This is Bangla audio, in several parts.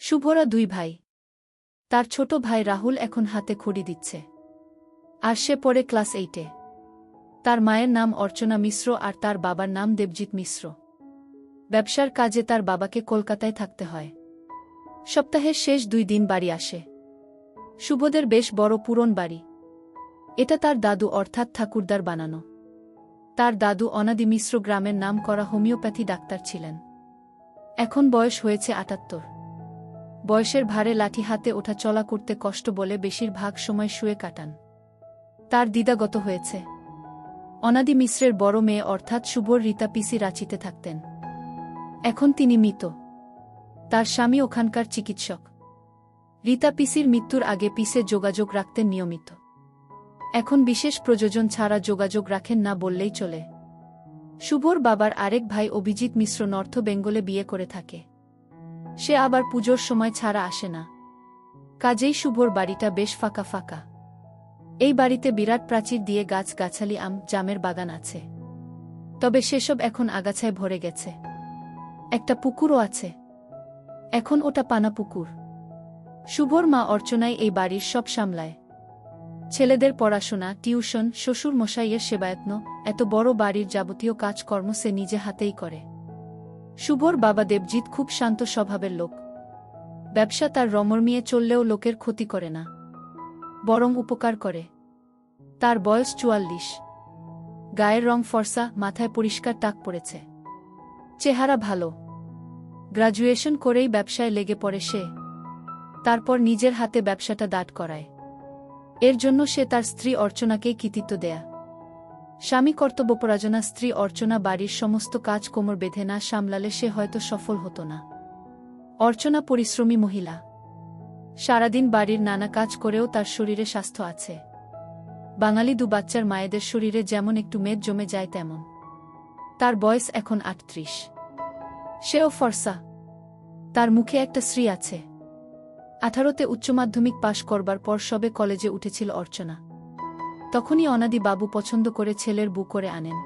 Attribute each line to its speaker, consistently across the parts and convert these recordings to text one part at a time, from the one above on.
Speaker 1: শুভরা দুই ভাই। তার ছোট ভাই রাহুল এখন হাতে খড়ি দিচ্ছে, আর সে পড়ে ক্লাস 8-এ। তার মায়ের নাম অর্চনা মিশ্র আর তার বাবার নাম দেবজিৎ মিশ্র। ব্যবসার কাজে তার বাবাকে কলকাতায় থাকতে হয়। সপ্তাহের শেষ 2 দিন বাড়ি আসে। শুভদের বেশ বড় পুরন বাড়ি। এটা তার দাদু অর্থাৎ ঠাকুরদার বানানো। তার দাদু অনাদি মিশ্র গ্রামের নাম করা হোমিওপ্যাথি ডাক্তার ছিলেন। এখন বয়স হয়েছে 78। বয়সের ভারে লাঠি হাতে ওঠা চলা করতে কষ্ট বলে বেশিরভাগ সময় শুয়ে কাটান। তার দিদাগত হয়েছে। অনাদি মিশ্রের বড় মেয়ে অর্থাৎ শুভর রীতা পিসি রাঁচিতে থাকতেন। এখন তিনি মৃত। তার স্বামী ওখানকার চিকিৎসক। রীতা পিসির মৃত্যুর আগে পিসে যোগাযোগ রাখতেন নিয়মিত। এখন বিশেষ প্রয়োজন ছাড়া যোগাযোগ রাখেন না বললেই চলে। শুভর বাবার আরেক ভাই অভিজিৎ মিশ্র নর্থ বেঙ্গলে বিয়ে করে থাকে। সে আবার পুজোর সময় ছাড়া আসে না। কাজেই শুভর বাড়িটা বেশ ফাঁকা ফাঁকা। এই বাড়িতে বিরাট প্রাচীর দিয়ে গাছ-গাছালি আম জামের বাগান আছে। তবে সেসব এখন আগাছায় ভরে গেছে। একটা পুকুরও আছে। এখন ওটা পানা পুকুর। শুভর মা অর্চনাই এই বাড়ির সব সামলায়। ছেলেদের পড়াশোনা, টিউশন, শ্বশুর মশাইয়ের সেবায়ত্ন, এত বড় বাড়ির যাবতীয় কাজকর্ম সে নিজে হাতেই করে। শুভর বাবা দেবজিৎ খুব শান্ত স্বভাবের লোক। ব্যবসা তার রমরমিয়ে চললেও লোকের ক্ষতি করে না, বরং উপকার করে। তার বয়স 44। গায়ের রং ফর্সা, মাথায় পরিষ্কার টাক পড়েছে। চেহারা ভালো। গ্রাজুয়েশন করেই ব্যবসায় লেগে পড়ে সে। তারপর নিজের হাতে ব্যবসাটা দাঁড় করায়। এর জন্য সে তার স্ত্রী অর্চনাকেই কৃতিত্ব দেয়া। স্বামী কর্তব্যপরায়ণা স্ত্রী অর্চনা বাড়ির সমস্ত কাজ কোমর বেঁধে না সামলালে সে হয়তো সফল হতো না। অর্চনা পরিশ্রমী মহিলা। সারাদিন বাড়ির নানা কাজ করেও তার শরীরে স্বাস্থ্য আছে। বাঙালি 2 বাচ্চার মায়েদের শরীরে যেমন একটু মেদ জমে যায় তেমন। তার বয়স এখন 38। সেও ফর্সা। তার মুখে একটা শ্রী আছে। 18তে উচ্চমাধ্যমিক পাশ করবার পর সবে কলেজে উঠেছিল অর্চনা। তখনই অনাদি বাবু পছন্দ করে ছেলের বউ করে আনেন।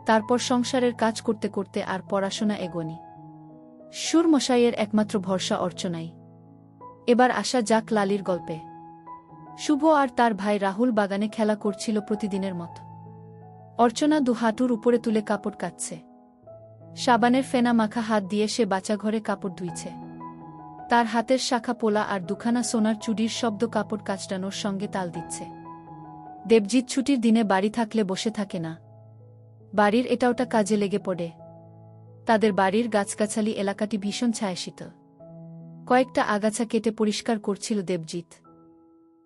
Speaker 1: তারপর সংসারের কাজ করতে করতে আর পড়াশোনা এগোনি। সুরমশাইয়ের একমাত্র ভরসা অর্চনাই। এবার আসা যাক লালির গল্পে। শুভ আর তার ভাই রাহুল বাগানে খেলা করছিল প্রতিদিনের মতো। অর্চনা 2 হাঁটুর উপরে তুলে কাপড় কাচ্ছে। সাবানের ফেনা মাখা হাত দিয়ে সে বাচাঘরে কাপড় ধুইছে। তার হাতের শাখা পোলা আর 2খানা সোনার চুড়ির শব্দ কাপড় কাচড়ানোর সঙ্গে তাল দিচ্ছে। দেবজিৎ ছুটির দিনে বাড়ি থাকলে বসে থাকে না। বাড়ির এটা ওটা কাজে লেগে পড়ে। তাদের বাড়ির গাছগাছালি এলাকাটি ভীষণ ছায়াশীতল। কয়েকটা আগাছা কেটে পরিষ্কার করছিল দেবজিৎ।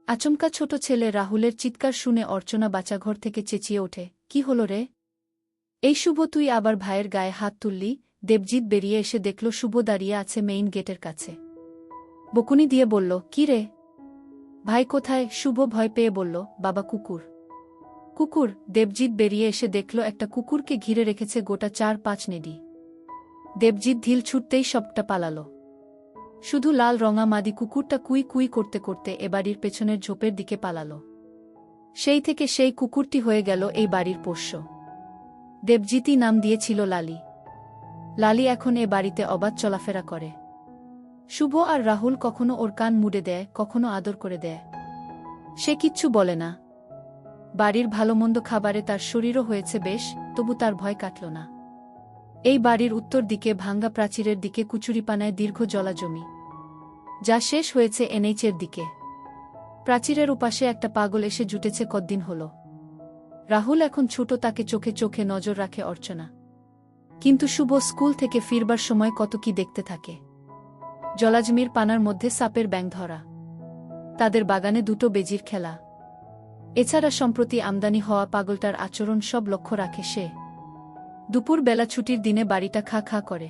Speaker 1: আচমকা ছোট ছেলে রাহুলের চিৎকার শুনে অর্চনা বাচাঘর থেকে চেঁচিয়ে ওঠে, কি হলো রে? এই শুভ, তুই আবার ভাইয়ের গায়ে হাত তুললি? দেবজিৎ বেরিয়ে এসে দেখল শুভ দাঁড়িয়ে আছে মেইন গেটের কাছে। বকুনি দিয়ে বলল, কি রে ভাই, কোথায়? শুভ ভয় পেয়ে বলল, বাবা, কুকুর। কুকুর? দেবজিৎ বেরিয়ে এসে দেখল একটা কুকুরকে ঘিরে রেখেছে গোটা 4-5 নেডি। দেবজিৎ ঢিল ছুটতেই সবটা পালালো। শুধু লাল রঙা মাদি কুকুরটা কুই কুই করতে করতে এ বাড়ির পেছনের ঝোপের দিকে পালালো। সেই থেকে সেই কুকুরটি হয়ে গেল এই বাড়ির পোষ্য। দেবজিৎই নাম দিয়েছিল লালি। লালি এখন এ বাড়িতে অবাধ চলাফেরা করে। শুভ আর রাহুল কখনো ওর কান মুড়ে দেয়, কখনো আদর করে দেয়। সে কিচ্ছু বলে না। বাড়ির ভালোমন্দ খাবারে তার শরীরও হয়েছে বেশ, তবু তার ভয় কাটল না। এই বাড়ির উত্তর দিকে ভাঙ্গা প্রাচীরের দিকে কুচুরিপানায় দীর্ঘ জলাজমি, যা শেষ হয়েছে এনএইচের দিকে। প্রাচীরের উপাশে একটা পাগল এসে জুটেছে কদ্দিন হল। রাহুল এখন ছোট, তাকে চোখে চোখে নজর রাখে অর্চনা। কিন্তু শুভ স্কুল থেকে ফিরবার সময় কত কি দেখতে থাকে। জলাজমির পানার মধ্যে সাপের ব্যাঙ ধরা, তাদের বাগানে 2টো বেজির খেলা, এছাড়া সম্প্রতি আমদানি হওয়া পাগলটার আচরণ সব লক্ষ্য রাখে সে। দুপুর বেলা ছুটির দিনে বাড়িটা খা খা করে।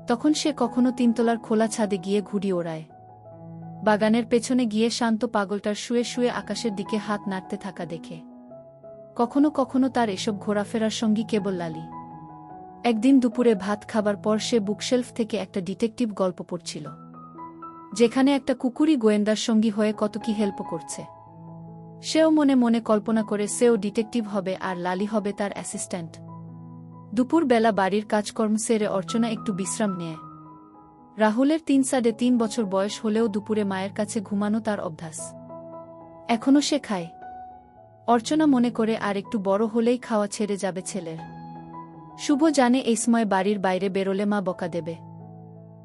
Speaker 1: তখন সে কখনো 3 তলার খোলা ছাদে গিয়ে ঘুড়ি ওড়ায়। বাগানের পেছনে গিয়ে শান্ত পাগলটার শুয়ে শুয়ে আকাশের দিকে হাত নাড়তে থাকা দেখে। কখনো কখনো তার এসব ঘোরাফেরার সঙ্গী কেবল লালি। একদিন দুপুরে ভাত খাবার পর সে বুকশেলফ থেকে একটা ডিটেকটিভ গল্প পড়ছিল, যেখানে একটা কুকুরই গোয়েন্দার সঙ্গী হয়ে কত কি হেল্প করছে। সেও মনে মনে কল্পনা করে সেও ডিটেকটিভ হবে আর লালি হবে তার অ্যাসিস্ট্যান্ট। দুপুর বেলা বাড়ির কাজকর্ম সেরে অর্চনা একটু বিশ্রাম নেয়। রাহুলের 3.5 বছর বয়স হলেও দুপুরে মায়ের কাছে ঘুমানো তার অভ্যাস। এখনও সে খায়। অর্চনা মনে করে আর একটু বড় হলেই খাওয়া ছেড়ে যাবে ছেলের। শুভ জানে এই সময় বাড়ির বাইরে বেরোলে মা বকা দেবে।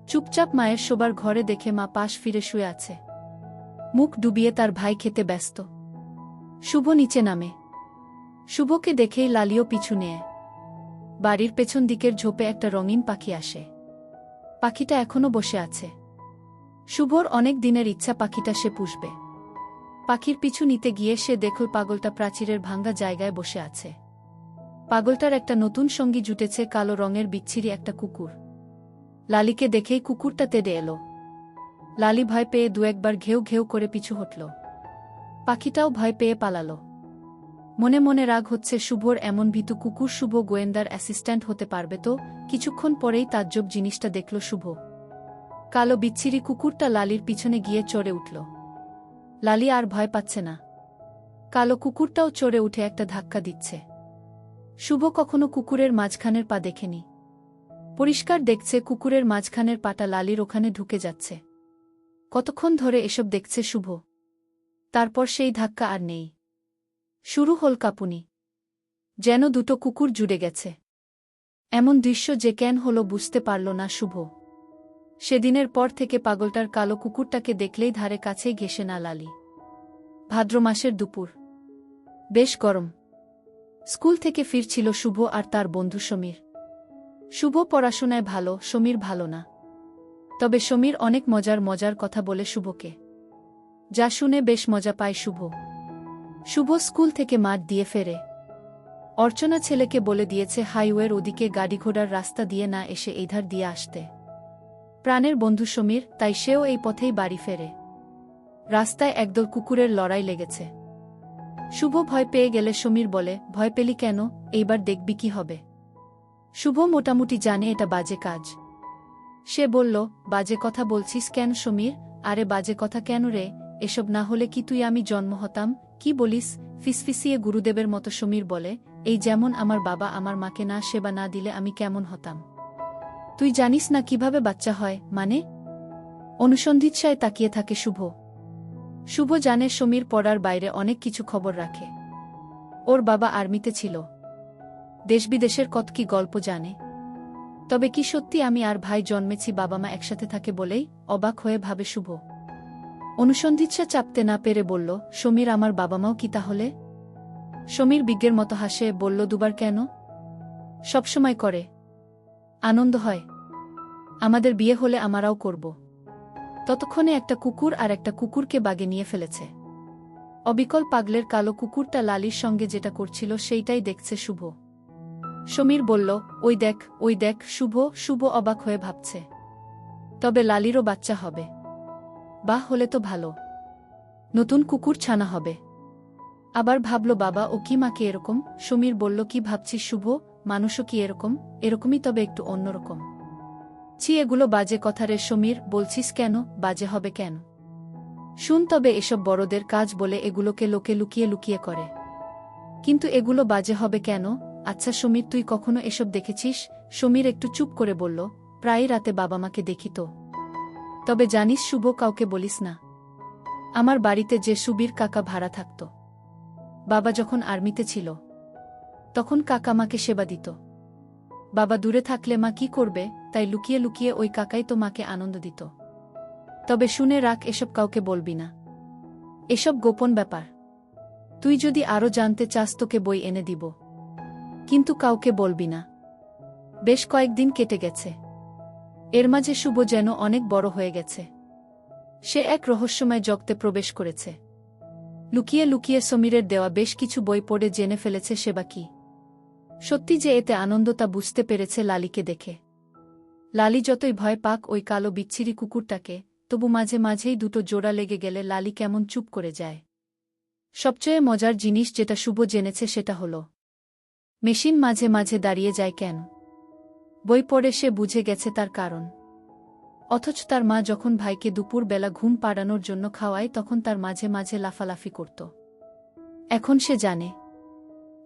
Speaker 1: চুপচাপ মায়ের শোবার ঘরে দেখে মা পাশ ফিরে শুয়ে আছে। মুখ ডুবিয়ে তার ভাই খেতে ব্যস্ত। শুভ নিচে নামে। শুভকে দেখেই লালিও পিছু নেয়। বাড়ির পেছন দিকের ঝোপে একটা রঙিন পাখি আসে। পাখিটা এখনো বসে আছে। শুভর অনেক দিনের ইচ্ছা পাখিটা সে পুষবে। পাখির পিছু নিতে গিয়ে সে দেখল পাগলটা প্রাচীরের ভাঙ্গা জায়গায় বসে আছে। পাগলটার একটা নতুন সঙ্গী জুটেছে, কালো রঙের বিচ্ছিরি একটা কুকুর। লালিকে দেখেই কুকুরটা তেড়ে এলো। লালি ভয় পেয়ে দু একবার ঘেউ ঘেউ করে পিছু হটল। পাখিটাও ভয় পেয়ে পালালো। মনে মনে রাগ হচ্ছে শুভর এমন ভীতু কুকুর। শুভ গোয়েন্দার অ্যাসিস্ট্যান্ট হতে পারবে তো? কিছুক্ষণ পরেই তাজ্জব জিনিসটা দেখল শুভ। কালো বিচ্ছিরি কুকুরটা লালির পিছনে গিয়ে চড়ে উঠল। লালি আর ভয় পাচ্ছে না। কালো কুকুরটাও চড়ে উঠে একটা ধাক্কা দিচ্ছে। শুভ কখনো কুকুরের মাঝখানের পা দেখেনি। পরিষ্কার দেখছে কুকুরের মাঝখানের পাটা লালির ওখানে ঢুকে যাচ্ছে। কতক্ষণ ধরে এসব দেখছে শুভ। তারপর সেই ধাক্কা আর নেই। শুরু হল কাঁপুনি। যেন দুটো কুকুর জুড়ে গেছে। এমন দৃশ্য যে কেন হলো বুঝতে পারল না শুভ। সেদিনের পর থেকে পাগলটার কালো কুকুরটাকে দেখলেই ধারে কাছেই ঘেঁষে না লালি। ভাদ্র মাসের দুপুর। বেশ গরম। স্কুল থেকে ফিরছিল শুভ আর তার বন্ধু সমীর। শুভ পড়াশোনায় ভালো, সমীর ভালো না। তবে সমীর অনেক মজার কথা বলে শুভকে, যা শুনে বেশ মজা পায় শুভ। শুভ স্কুল থেকে মাঠ দিয়ে ফেরে। অর্চনা ছেলেকে বলে দিয়েছে হাইওয়ের ওদিকে গাড়িঘোড়ার রাস্তা দিয়ে না এসে এই ধার দিয়ে আসতে। প্রাণের বন্ধু সমীর, তাই সেও এই পথেই বাড়ি ফেরে। রাস্তায় একদল কুকুরের লড়াই লেগেছে। শুভ ভয় পেয়ে গেলে সমীর বলে, ভয় পেলি কেন? এইবার দেখবি কি হবে। শুভ মোটামুটি জানে এটা বাজে কাজ। সে বলল, বাজে কথা বলছিস কেন সমীর? আরে বাজে কথা কেন রে? এসব না হলে কি তুই আমি জন্ম হতাম? কি বলিস? ফিসফিসিয়ে গুরুদেবের মতো সমীর বলে, এই যেমন আমার বাবা আমার মাকে না সেবা না দিলে আমি কেমন হতাম। তুই জানিস না কিভাবে বাচ্চা হয়? মানে? অনুসন্ধিৎসায় তাকিয়ে থাকে শুভ। শুভ জানে সমীর পড়ার বাইরে অনেক কিছু খবর রাখে। ওর বাবা আর্মিতে ছিল। দেশবিদেশের কত কি গল্প জানে। তবে কি সত্যি আমি আর ভাই জন্মেছি বাবা মা একসাথে থাকে বলেই? অবাক হয়ে ভাবে শুভ। অনুসন্ধিৎসা চাপতে না পেরে বলল, সমীর আমার বাবা মাও কি তাহলে? সমীর বিজ্ঞের মতো হাসে বলল, দুবার কেন? সবসময় করে। আনন্দ হয়। আমাদের বিয়ে হলে আমরাও করব। ততক্ষণে একটা কুকুর আর একটা কুকুরকে বাগে নিয়ে ফেলেছে। অবিকল পাগলের কালো কুকুরটা লালির সঙ্গে যেটা করছিল সেইটাই দেখছে শুভ। সমীর বলল, ওই দেখ ওই দেখ। শুভ অবাক হয়ে ভাবছে, তবে লালিরও বাচ্চা হবে। বাহ, হলে তো ভালো। নতুন কুকুর ছানা হবে। আবার ভাবল, বাবা ও কি মাকে এরকম? সমীর বলল, কি ভাবছিস শুভ? মানুষও কি এরকম? এরকমই, তবে একটু অন্যরকম। ছি, এগুলো বাজে কথা রে সমীর। বলছিস কেন? বাজে হবে কেন? শুন, তবে এসব বড়দের কাজ বলে এগুলোকে লোকে লুকিয়ে লুকিয়ে করে। কিন্তু এগুলো বাজে হবে কেন? আচ্ছা সমীর, তুই কখনো এসব দেখেছিস? সমীর একটু চুপ করে বলল, প্রায় রাতে বাবা মাকে দেখি তো। তবে জানিস শুভ, কাউকে বলিস না। আমার বাড়িতে যে সুবীর কাকা ভাড়া থাকত, বাবা যখন আর্মিতে ছিল তখন কাকা মাকে সেবা দিত। বাবা দূরে থাকলে মা কি করবে, তাই লুকিয়ে লুকিয়ে ওই কাকাই তো মাকে আনন্দ দিত। তবে শুনে রাখ, এসব কাউকে বলবি না। এসব গোপন ব্যাপার। তুই যদি আরও জানতে চাস তোকে বই এনে দিব, কিন্তু কাউকে বলবি না। বেশ কয়েকদিন কেটে গেছে। এর মাঝে শুভ যেন অনেক বড় হয়ে গেছে। সে এক রহস্যময় জগতে প্রবেশ করেছে। লুকিয়ে লুকিয়ে সমীরের দেওয়া বেশ কিছু বই পড়ে জেনে ফেলেছে সেবা কি। সত্যি যে এতে আনন্দ তা বুঝতে পেরেছে লালিকে দেখে। লালি যতই ভয় পাক ওই কালো বিচ্ছিরি কুকুরটাকে, তবু মাঝে মাঝেই দুটো জোড়া লেগে গেলে লালি কেমন চুপ করে যায়। সবচেয়ে মজার জিনিস যেটা শুভ জেনেছে সেটা হল, মেশিন মাঝে মাঝে দাঁড়িয়ে যায় কেন। বই পড়ে সে বুঝে গেছে তার কারণ। অথচ তার মা যখন ভাইকে দুপুর বেলা ঘুম পাড়ানোর জন্য খাওয়ায় তখন তার মাঝে মাঝে লাফালাফি করত। এখন সে জানে।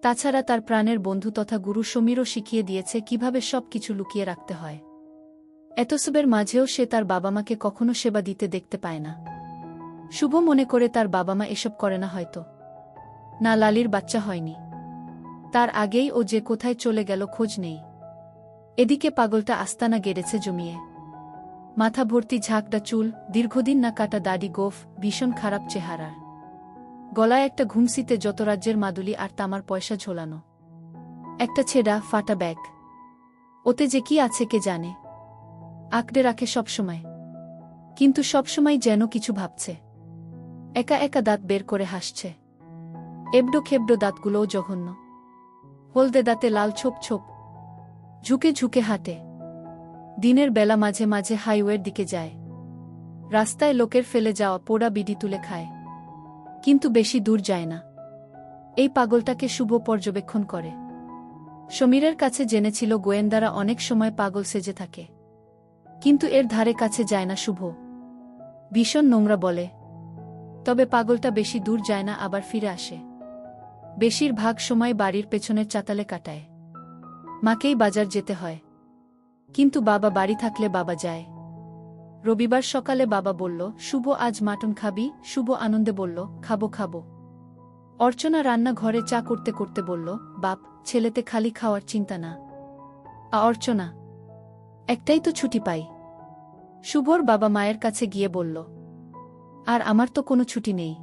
Speaker 1: তাছাড়া তার প্রাণের বন্ধু তথা গুরু সমীরও শিখিয়ে দিয়েছে কিভাবে সব কিছু লুকিয়ে রাখতে হয়। এতসবের মাঝেও সে তার বাবা মাকে কখনো সেবা দিতে দেখতে পায় না। শুভ মনে করে তার বাবা মা এসব করে না হয়তো। না, লালির বাচ্চা হয়নি। তার আগেই ও যে কোথায় চলে গেল খোঁজ নেই। এদিকে পাগলটা আস্তানা গেড়েছে জমিয়ে। মাথা ভর্তি ঝাঁকড়া চুল, দীর্ঘদিন না কাটা দাড়ি, গোঁফ, ভীষণ খারাপ চেহারার। গলায় একটা ঘুমসিতে যত রাজ্যের মাদুলি আর তামার পয়সা ঝোলানো। একটা ছেঁড়া ফাটা ব্যাগ। ওতে যে কি আছে কে জানে। আঁকড়ে রাখে সবসময়, কিন্তু সবসময় যেন কিছু ভাবছে। একা একা দাঁত বের করে হাসছে। এবড়ো খেবড়ো দাঁতগুলোও জঘন্য। হলদে দাঁতে লাল ছোপ ছোপ। ঝুঁকে ঝুঁকে হাঁটে। দিনের বেলা মাঝে মাঝে হাইওয়ের দিকে যায়। রাস্তায় লোকের ফেলে যাওয়া পোড়া বিড়ি তুলে খায়, কিন্তু বেশি দূর যায় না। এই পাগলটাকে শুভ পর্যবেক্ষণ করে। সমীরের কাছে জেনেছিল গোয়েন্দারা অনেক সময় পাগল সেজে থাকে, কিন্তু এর ধারে কাছে যায় না শুভ। ভীষণ নোংরা বলে। তবে পাগলটা বেশি দূর যায় না, আবার ফিরে আসে। বেশিরভাগ সময় বাড়ির পেছনের চাতালে কাটায়। মাকেই বাজার যেতে হয়, কিন্তু বাবা বাড়ি থাকলে বাবা যায়। রবিবার সকালে বাবা বলল, শুভ আজ মাটন খাবি? শুভ আনন্দে বলল, খাবো খাবো। অর্চনা রান্নাঘরে চা করতে করতে বলল, বাপ, ছেলেতে খালি খাওয়ার চিন্তা না। অর্চনা, একটাই তো ছুটি পাই। শুভর বাবা মায়ের কাছে গিয়ে বলল, আর আমার তো কোনো ছুটি নেই।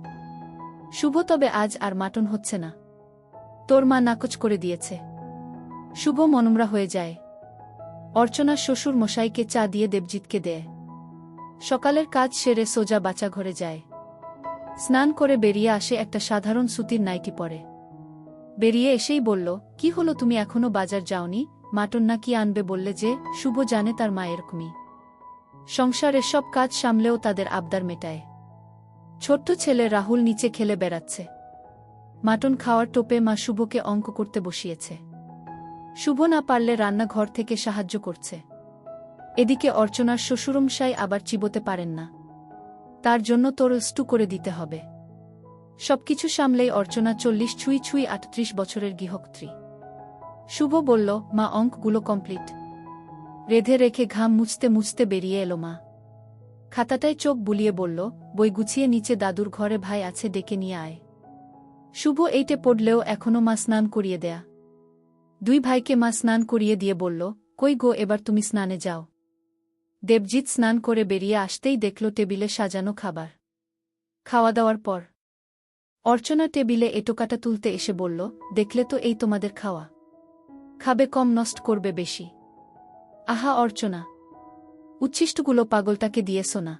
Speaker 1: শুভ, তবে আজ আর মাটন হচ্ছে না। তোর মা নাকচ করে দিয়েছে। শুভ মনমরা হয়ে যায়। অর্চনা শ্বশুর মশাইকে চা দিয়ে দেবজিৎকে দেয়। সকালের কাজ সেরে সোজা বাচ্চা ঘরে যায়। স্নান করে বেরিয়ে আসে, একটা সাধারণ সুতির নাইটি পরে। বেরিয়ে এসেই বলল, কি হলো, তুমি এখনো বাজার যাওনি? মাটন না কি আনবে বললে যে? শুভ জানে তার মা এরকমই। সংসারের সব কাজ সামলেও তাদের আবদার মেটায়। ছোট্ট ছেলে রাহুল নিচে খেলে বেড়াচ্ছে। মাটন খাওয়ার টোপে মা শুভকে অঙ্ক করতে বসিয়েছে। শুভ না পারলে রান্নাঘর থেকে সাহায্য করছে। এদিকে অর্চনার শ্বশুরমশাই আবার চিবোতে পারেন না, তার জন্য তরল স্টু করে দিতে হবে। সবকিছু সামলেই অর্চনা 40 ছুঁই ছুঁই 38 বছরের গৃহকর্ত্রী। শুভ বলল, মা, অঙ্কগুলো কমপ্লিট। রেধে রেখে ঘাম মুছতে মুছতে বেরিয়ে এলো মা। খাতাটায় চোখ বুলিয়ে বলল, বই গুছিয়ে নিচে দাদুর ঘরে ভাই আছে, ডেকে নিয়ে আয়। শুভ এইটে পড়লেও এখনো মা স্নান করিয়ে দেয়া। দুই ভাইকে মা স্নান করিয়ে দিয়ে বলল, কই গো, এবার তুমি স্নানে যাও। দেবজিৎ স্নান করে বেরিয়ে আসতেই দেখল টেবিলে সাজানো খাবার। খাওয়া দাওয়ার পর অর্চনা টেবিলে এটোকাটা তুলতে এসে বলল, দেখলে তো, এই তোমাদের খাওয়া। খাবে কম, নষ্ট করবে বেশি। আহা অর্চনা, উচ্ছিষ্টগুলো পাগলটাকে দিয়েছ না?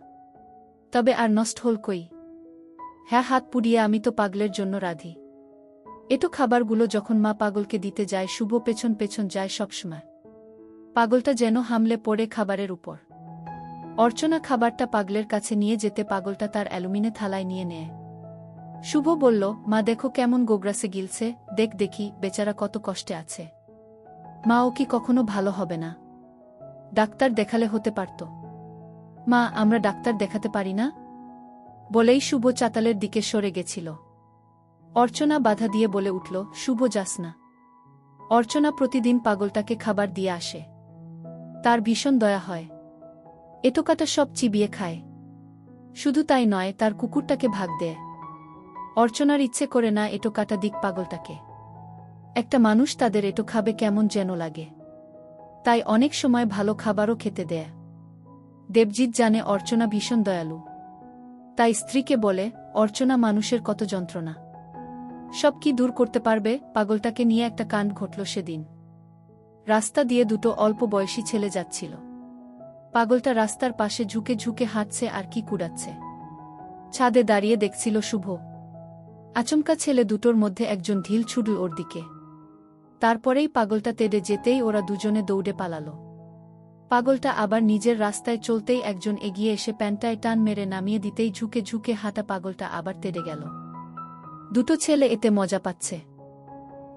Speaker 1: তবে আর নষ্ট হল কই? হ্যাঁ, হাত পুড়িয়ে আমি তো পাগলের জন্য রাধি। এটো খাবারগুলো যখন মা পাগলকে দিতে যায়, শুভ পেছন পেছন যায় সবসময়। পাগলটা যেন হামলে পড়ে খাবারের উপর। অর্চনা খাবারটা পাগলের কাছে নিয়ে যেতে পাগলটা তার অ্যালুমিনে থালায় নিয়ে নেয়। শুভ বলল, মা দেখো কেমন গোগ্রাসে গিলছে, দেখ দেখি, বেচারা কত কষ্টে আছে। মা, ও কি কখনো ভালো হবে না? ডাক্তার দেখালে হতে পারত। মা, আমরা ডাক্তার দেখাতে পারি না? বলেই শুভ চাতালের দিকে সরে গেছিল। অর্চনা বাধা দিয়ে বলে উঠল, শুভ, যাস না। অর্চনা প্রতিদিন পাগলটাকে খাবার দিয়ে আসে। তার ভীষণ দয়া হয়। এটোকাটা সব চিবিয়ে খায়। শুধু তাই নয়, তার কুকুরটাকে ভাগ দেয়। অর্চনার ইচ্ছে করে না এটোকাটা দিক পাগলটাকে। একটা মানুষ তাদের এটো খাবে কেমন যেন লাগে, তাই অনেক সময় ভালো খাবারও খেতে দেয়। দেবজিৎ জানে অর্চনা ভীষণ দয়ালু, তাই স্ত্রীকে বলে, অর্চনা, মানুষের কত যন্ত্রণা, সব কি দূর করতে পারবে? পাগলটাকে নিয়ে একটা কাণ্ড ঘটল সেদিন। রাস্তা দিয়ে দুটো অল্প বয়সী ছেলে যাচ্ছিল। পাগলটা রাস্তার পাশে ঝুঁকে ঝুঁকে হাঁটছে আর কি কুড়াচ্ছে। ছাদে দাঁড়িয়ে দেখছিল শুভ। আচমকা ছেলে দুটোর মধ্যে একজন ঢিল ছুড়ল ওর দিকে। তারপরেই পাগলটা তেড়ে যেতেই ওরা দুজনে দৌড়ে পালালো। পাগলটা আবার নিজের রাস্তায় চলতেই একজন এগিয়ে এসে প্যান্টায় টান মেরে নামিয়ে দিতেই ঝুঁকে ঝুঁকে হাঁটা পাগলটা আবার তেড়ে গেল। দুটো ছেলে এতে মজা পাচ্ছে।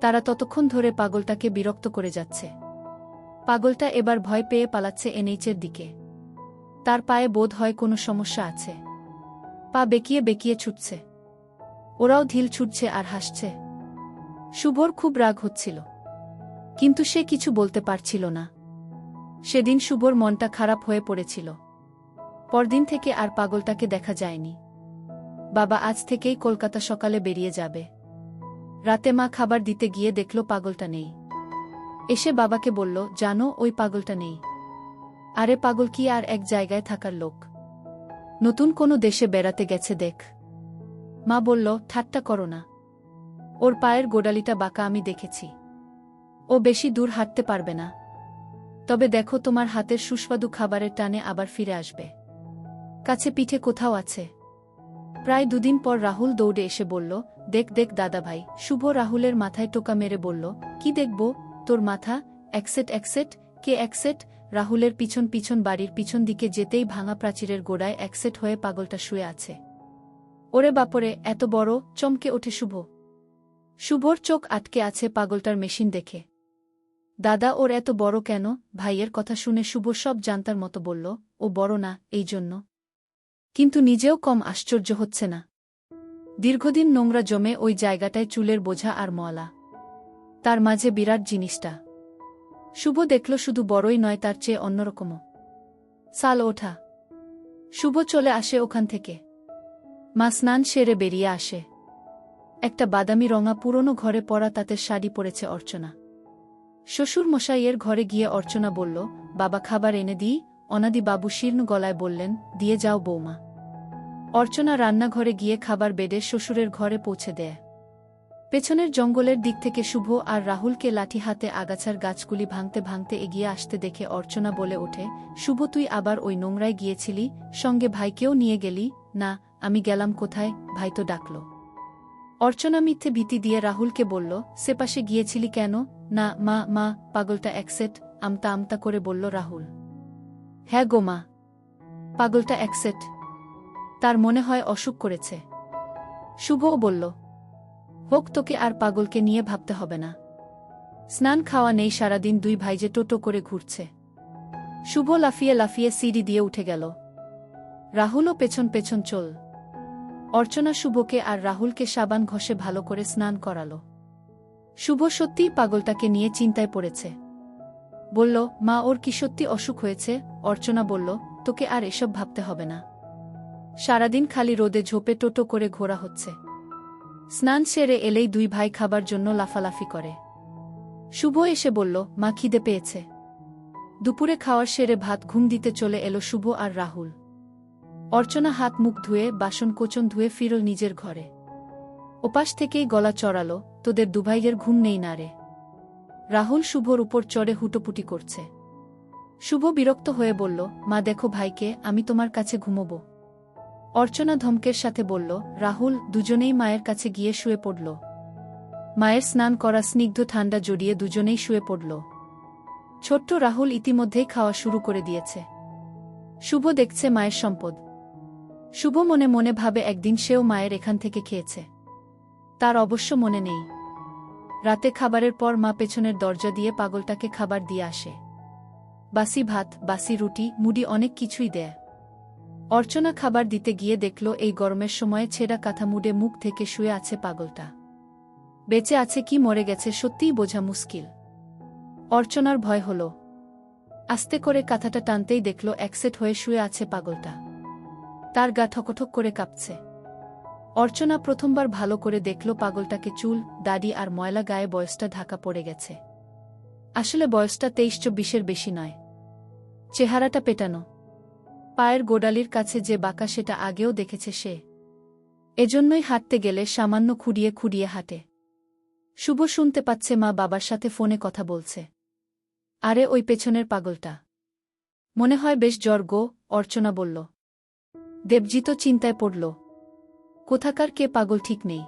Speaker 1: তারা ততক্ষণ ধরে পাগলটাকে বিরক্ত করে যাচ্ছে। পাগলটা এবার ভয় পেয়ে পালাচ্ছে এনএইচের দিকে। তার পায়ে বোধ হয় কোনো সমস্যা আছে। পা বেঁকিয়ে বেঁকিয়ে ছুটছে। ওরাও ঢিল ছুটছে আর হাসছে। শুভর খুব রাগ হচ্ছিল, কিন্তু সে কিছু বলতে পারছিল না। সেদিন শুভর মনটা খারাপ হয়ে পড়েছিল। পরদিন থেকে আর পাগলটাকে দেখা যায়নি। বাবা আজ থেকেই কলকাতা সকালে বেরিয়ে যাবে। রাতে মা খাবার দিতে গিয়ে দেখল পাগলটা নেই। এসে বাবাকে বলল, জানো ওই পাগলটা নেই। আরে পাগল কি আর এক জায়গায় থাকার লোক? নতুন কোনো দেশে বেড়াতে গেছে দেখ। মা বলল, ঠাট্টা করো না। ওর পায়ের গোড়ালিটা বাঁকা আমি দেখেছি। ও বেশি দূর হাঁটতে পারবে না। তবে দেখো তোমার হাতের সুস্বাদু খাবারের টানে আবার ফিরে আসবে। কাছে পিঠে কোথাও আছে। প্রায় দুদিন পর রাহুল দৌড়ে এসে বলল, দেখ দেখ দাদাভাই। শুভ রাহুলের মাথায় টোকা মেরে বলল, কি দেখব তোর মাথা? একসেট একসেট। কে একসেট? রাহুলের পিছন পিছন বাড়ির পিছন দিকে যেতেই ভাঙা প্রাচীরের গোড়ায় একসেট হয়ে পাগলটা শুয়ে আছে। ওরে বাপরে, এত বড়! চমকে ওঠে শুভ। শুভর চোখ আটকে আছে পাগলটার মেশিন দেখে। দাদা ওর এত বড় কেন? ভাইয়ের কথা শুনে শুভ সব জানতার মতো বলল, ও বড় না এই জন্য। কিন্তু নিজেও কম আশ্চর্য হচ্ছে না। দীর্ঘদিন নোংরা জমে ওই জায়গাটায় চুলের বোঝা আর ময়লা। তার মাঝে বিরাট জিনিসটা। শুভ দেখল শুধু বড়ই নয়, তার চেয়ে অন্যরকমও। সাল ওঠা। শুভ চলে আসে ওখান থেকে। মা স্নান সেরে বেরিয়ে আসে। একটা বাদামি রঙা পুরনো ঘরে পরা তাঁতের শাড়ি পরেছে অর্চনা। শ্বশুর মশাইয়ের ঘরে গিয়ে অর্চনা বলল, বাবা খাবার এনে দিই? অনাদি বাবু শীর্ণ গলায় বললেন, দিয়ে যাও বৌমা। অর্চনা রান্নাঘরে গিয়ে খাবার বেড়ে শ্বশুরের ঘরে পৌঁছে দেয়। পেছনের জঙ্গলের দিক থেকে শুভ আর রাহুলকে লাঠি হাতে আগাছার গাছগুলি ভাঙতে ভাঙতে এগিয়ে আসতে দেখে অর্চনা বলে ওঠে, শুভ তুই আবার ওই নোংরায় গিয়েছিলি? সঙ্গে ভাইকেও নিয়ে গেলি? না, আমি গেলাম কোথায়, ভাই তো ডাকল। অর্চনা মিথ্যে ভীতি দিয়ে রাহুলকে বলল, সেপাশে গিয়েছিলি কেন? না মা, মা পাগলটা একসেট, আমতা আমতা করে বলল রাহুল। হ্যাঁ গো মা, পাগলটা একসেট। তার মনে হয় অসুখ করেছে। শুভও বলল, হোক, তোকে আর পাগলকে নিয়ে ভাবতে হবে না। স্নান খাওয়া নেই সারাদিন, দুই ভাইজে টোটো করে ঘুরছে। শুভ লাফিয়ে লাফিয়ে সিঁড়ি দিয়ে উঠে গেল। রাহুলও পেছন পেছন চল। অর্চনা শুভকে আর রাহুলকে সাবান ঘষে ভালো করে স্নান করালো। শুভ সত্যিই পাগলটাকে নিয়ে চিন্তায় পড়েছে। বলল, মা ওর কি সত্যি অসুখ হয়েছে? অর্চনা বলল, তোকে আর এসব ভাবতে হবে না। সারাদিন খালি রোদে ঝোপে টোটো করে ঘোরা হচ্ছে। স্নান সেরে এলেই দুই ভাই খাবার জন্য লাফালাফি করে। শুভ এসে বলল, মা খিদে পেয়েছে। দুপুরে খাওয়ার সেরে ভাত ঘুম দিতে চলে এলো শুভ আর রাহুল। অর্চনা হাত মুখ ধুয়ে বাসন কোচন ধুয়ে ফিরল নিজের ঘরে। ওপাশ থেকেই গলা চড়ালো, তোদের দুভাইয়ের ঘুম নেই না রে? রাহুল শুভর উপর চড়ে হুটোপুটি করছে। শুভ বিরক্ত হয়ে বলল, মা দেখো ভাইকে, আমি তোমার কাছে ঘুমোব। অর্চনা ধমকের সাথে বলল, রাহুল। দুজনেই মায়ের কাছে গিয়ে শুয়ে পড়ল। মায়ের স্নান করা স্নিগ্ধ ঠান্ডা জড়িয়ে দুজনেই শুয়ে পড়ল। ছোট্ট রাহুল ইতিমধ্যেই খাওয়া শুরু করে দিয়েছে। শুভ দেখছে মায়ের সম্পদ। শুভ মনে মনে ভাবে একদিন সেও মায়ের এখান থেকে খেয়েছে। তার অবশ্য মনে নেই। রাতে খাবারের পর মা পেছনের দরজা দিয়ে পাগলটাকে খাবার দিয়ে আসে। বাসি ভাত, বাসি রুটি, মুড়ি, অনেক কিছুই দেয়। অর্চনা খাবার দিতে গিয়ে দেখল এই গরমের সময়ে ছেঁড়া কাঁথা মুড়ে মুখ থেকে শুয়ে আছে পাগলটা। বেঁচে আছে কি মরে গেছে সত্যিই বোঝা মুশকিল। অর্চনার ভয় হল। আস্তে করে কাঁথাটা টানতেই দেখল একসেট হয়ে শুয়ে আছে পাগলটা। তার গা ঠকঠক করে কাঁপছে। অর্চনা প্রথমবার ভালো করে দেখল পাগলটাকে চুল, দাড়ি আর ময়লা গায়ে বয়সটা ঢাকা পড়ে গেছে। আসলে বয়সটা 23-24-এর বেশি নয়। চেহারাটা পেটানো। পায়ের গোড়ালির কাছে যে বাঁকা সেটা আগেও দেখেছে সে। এজন্যই হাঁটতে গেলে সামান্য খুঁড়িয়ে খুঁড়িয়ে হাঁটে। শুভ শুনতে পাচ্ছে মা বাবার সাথে ফোনে কথা বলছে। আরে ওই পেছনের পাগলটা। মনে হয় বেশ জ্বর গো, অর্চনা বলল। দেবজিৎও চিন্তায় পড়ল। কোথাকার কে পাগল ঠিক নেই।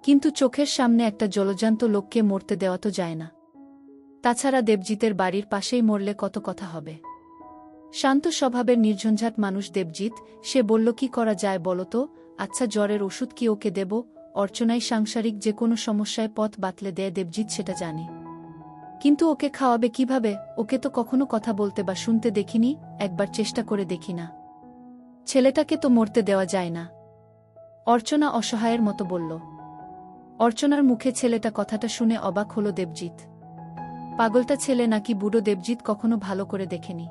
Speaker 1: কিন্তু চোখের সামনে একটা জলজান্ত লোককে মরতে দেওয়া তো যায় না। তাছাড়া দেবজিতের বাড়ির পাশেই মরলে কত কথা হবে। শান্ত স্বভাবের নির্ঝঞ্ঝাট মানুষ দেবজিৎ, সে বলল, কি করা যায় বলো তো? আচ্ছা, জ্বরের ওষুধ কি ওকে দেব? অর্চনাই সাংসারিক যে কোনো সমস্যায় পথ বাতলে দেয় দেবজিৎ সেটা জানে। কিন্তু ওকে খাওয়াবে কিভাবে? ওকে তো কখনো কথা বলতে বা শুনতে দেখিনি, একবার চেষ্টা করে দেখি না। ছেলেটাকে তো মরতে দেওয়া যায় না। অর্চনা অসহায়ের মতো বলল। অর্চনার মুখে ছেলেটা কথাটা শুনে অবাক হল দেবজিৎ। পাগলটা ছেলে নাকি বুড়ো দেবজিৎ কখনো ভালো করে দেখেনি।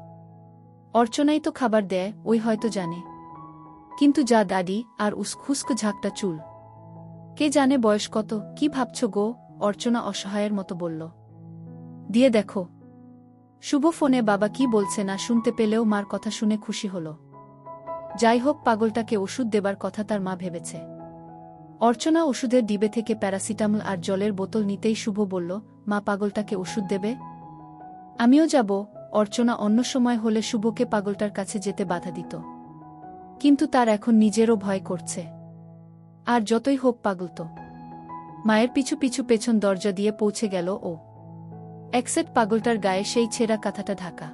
Speaker 1: অর্চনাই তো খাবার দেয়, ওই হয়তো জানে। কিন্তু যা দাড়ি আর উস্কুস্ক ঝাঁকটা চুল, কে জানে বয়স কত। কি ভাবছ গো? অর্চনা অসহায়ের মতো বলল। দিয়ে দেখো। শুভ ফোনে বাবা কি বলছে না শুনতে পেলেও মার কথা শুনে খুশি হল। যাই হোক, পাগলটাকে ওষুধ দেবার কথা তার মা ভেবেছে। অর্চনা ওষুধের ডিবে থেকে প্যারাসিটামল আর জলের বোতল নিতেই শুভ বলল, মা পাগলটাকে ওষুধ দেবে? আমিও যাব। অর্চনা অন্য সময় হলে শুভকে পাগলটার কাছে যেতে বাধা দিত, কিন্তু তার এখন নিজেরও ভয় করছে। আর যতই হোক পাগল তো। মায়ের পিছু পিছু পেছন দরজা দিয়ে পৌঁছে গেল ও। একসেট পাগলটার গায়ে সেই ছেঁড়া কাঁথাটা ঢাকা।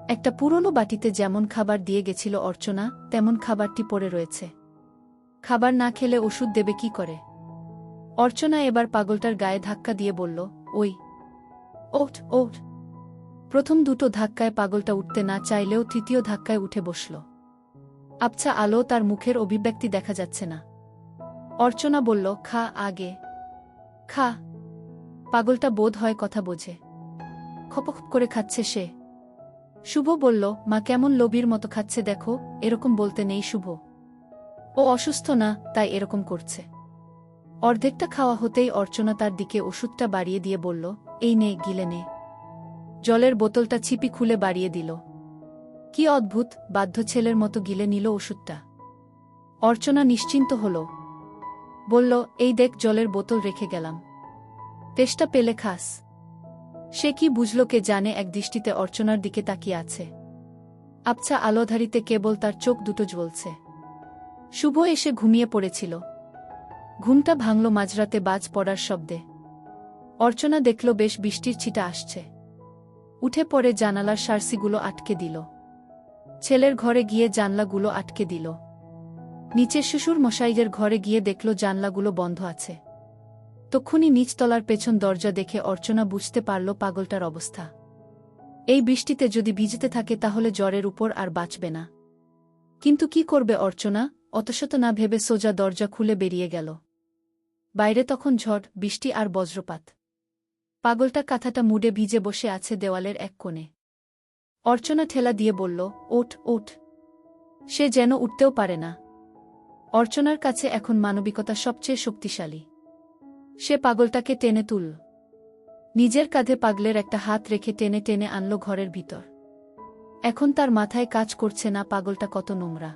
Speaker 1: একটা পুরনো বাটিতে যেমন খাবার দিয়ে গেছিল অর্চনা, তেমন খাবারটি পড়ে রয়েছে। খাবার না খেলে ওষুধ দেবে কি করে? অর্চনা এবার পাগলটার গায়ে ধাক্কা দিয়ে বলল, ওই ওঠ ওঠ। প্রথম দুটো ধাক্কায় পাগলটা উঠতে না চাইলেও তৃতীয় ধাক্কায় উঠে বসল। আবছা আলো, তার মুখের অভিব্যক্তি দেখা যাচ্ছে না। অর্চনা বলল, খা আগে খা। পাগলটা বোধ হয় কথা বোঝে। খপখপ করে খাচ্ছে সে। শুভ বলল, মা কেমন লোভীর মতো খাচ্ছে দেখো। এরকম বলতে নেই শুভ, ও অসুস্থ না, তাই এরকম করছে। অর্ধেকটা খাওয়া হতেই অর্চনা তার দিকে ওষুধটা বাড়িয়ে দিয়ে বলল, এই নে, গিলে নে। জলের বোতলটা ছিপি খুলে বাড়িয়ে দিল। কি অদ্ভুত, বাধ্য ছেলের মতো গিলে নিল ওষুধটা। অর্চনা নিশ্চিন্ত হল। বলল, এই দেখ, জলের বোতল রেখে গেলাম, তেষ্টা পেলে খাস। সে কি বুঝল কে জানে, এক দৃষ্টিতে অর্চনার দিকে তাকিয়ে আছে। আবছা আলোধারিতে কেবল তার চোখ দুটো জ্বলছে। শুভ এসে ঘুমিয়ে পড়েছিল। ঘুমটা ভাঙল মাঝরাতে বাজ পড়ার শব্দে। অর্চনা দেখল বেশ বৃষ্টির ছিটা আসছে। উঠে পড়ে জানালার সার্সিগুলো আটকে দিল। ছেলের ঘরে গিয়ে জানলাগুলো আটকে দিল। নিচের শ্বশুর মশাইয়ের ঘরে গিয়ে দেখল জানলাগুলো বন্ধ আছে। তক্ষুনি নিচতলার পেছন দরজা দেখে অর্চনা বুঝতে পারল পাগলটার অবস্থা। এই বৃষ্টিতে যদি ভিজতে থাকে তাহলে জ্বরের উপর আর বাঁচবে না। কিন্তু কি করবে অর্চনা? অতশত না ভেবে সোজা দরজা খুলে বেরিয়ে গেল। বাইরে তখন ঝড়, বৃষ্টি আর বজ্রপাত। পাগলটা কাঁথাটা মুড়ে ভিজে বসে আছে দেওয়ালের এক কোণে। অর্চনা ঠেলা দিয়ে বলল, ওঠ ওঠ। সে যেন উঠতেও পারে না। অর্চনার কাছে এখন মানবিকতা সবচেয়ে শক্তিশালী। সে পাগলটাকে টেনে তুলল। নিজের কাঁধে পাগলের একটা হাত রেখে টেনে টেনে আনল ঘরের ভিতর। এখন তার মাথায় কাজ করছে না পাগলটা কত নোংরা।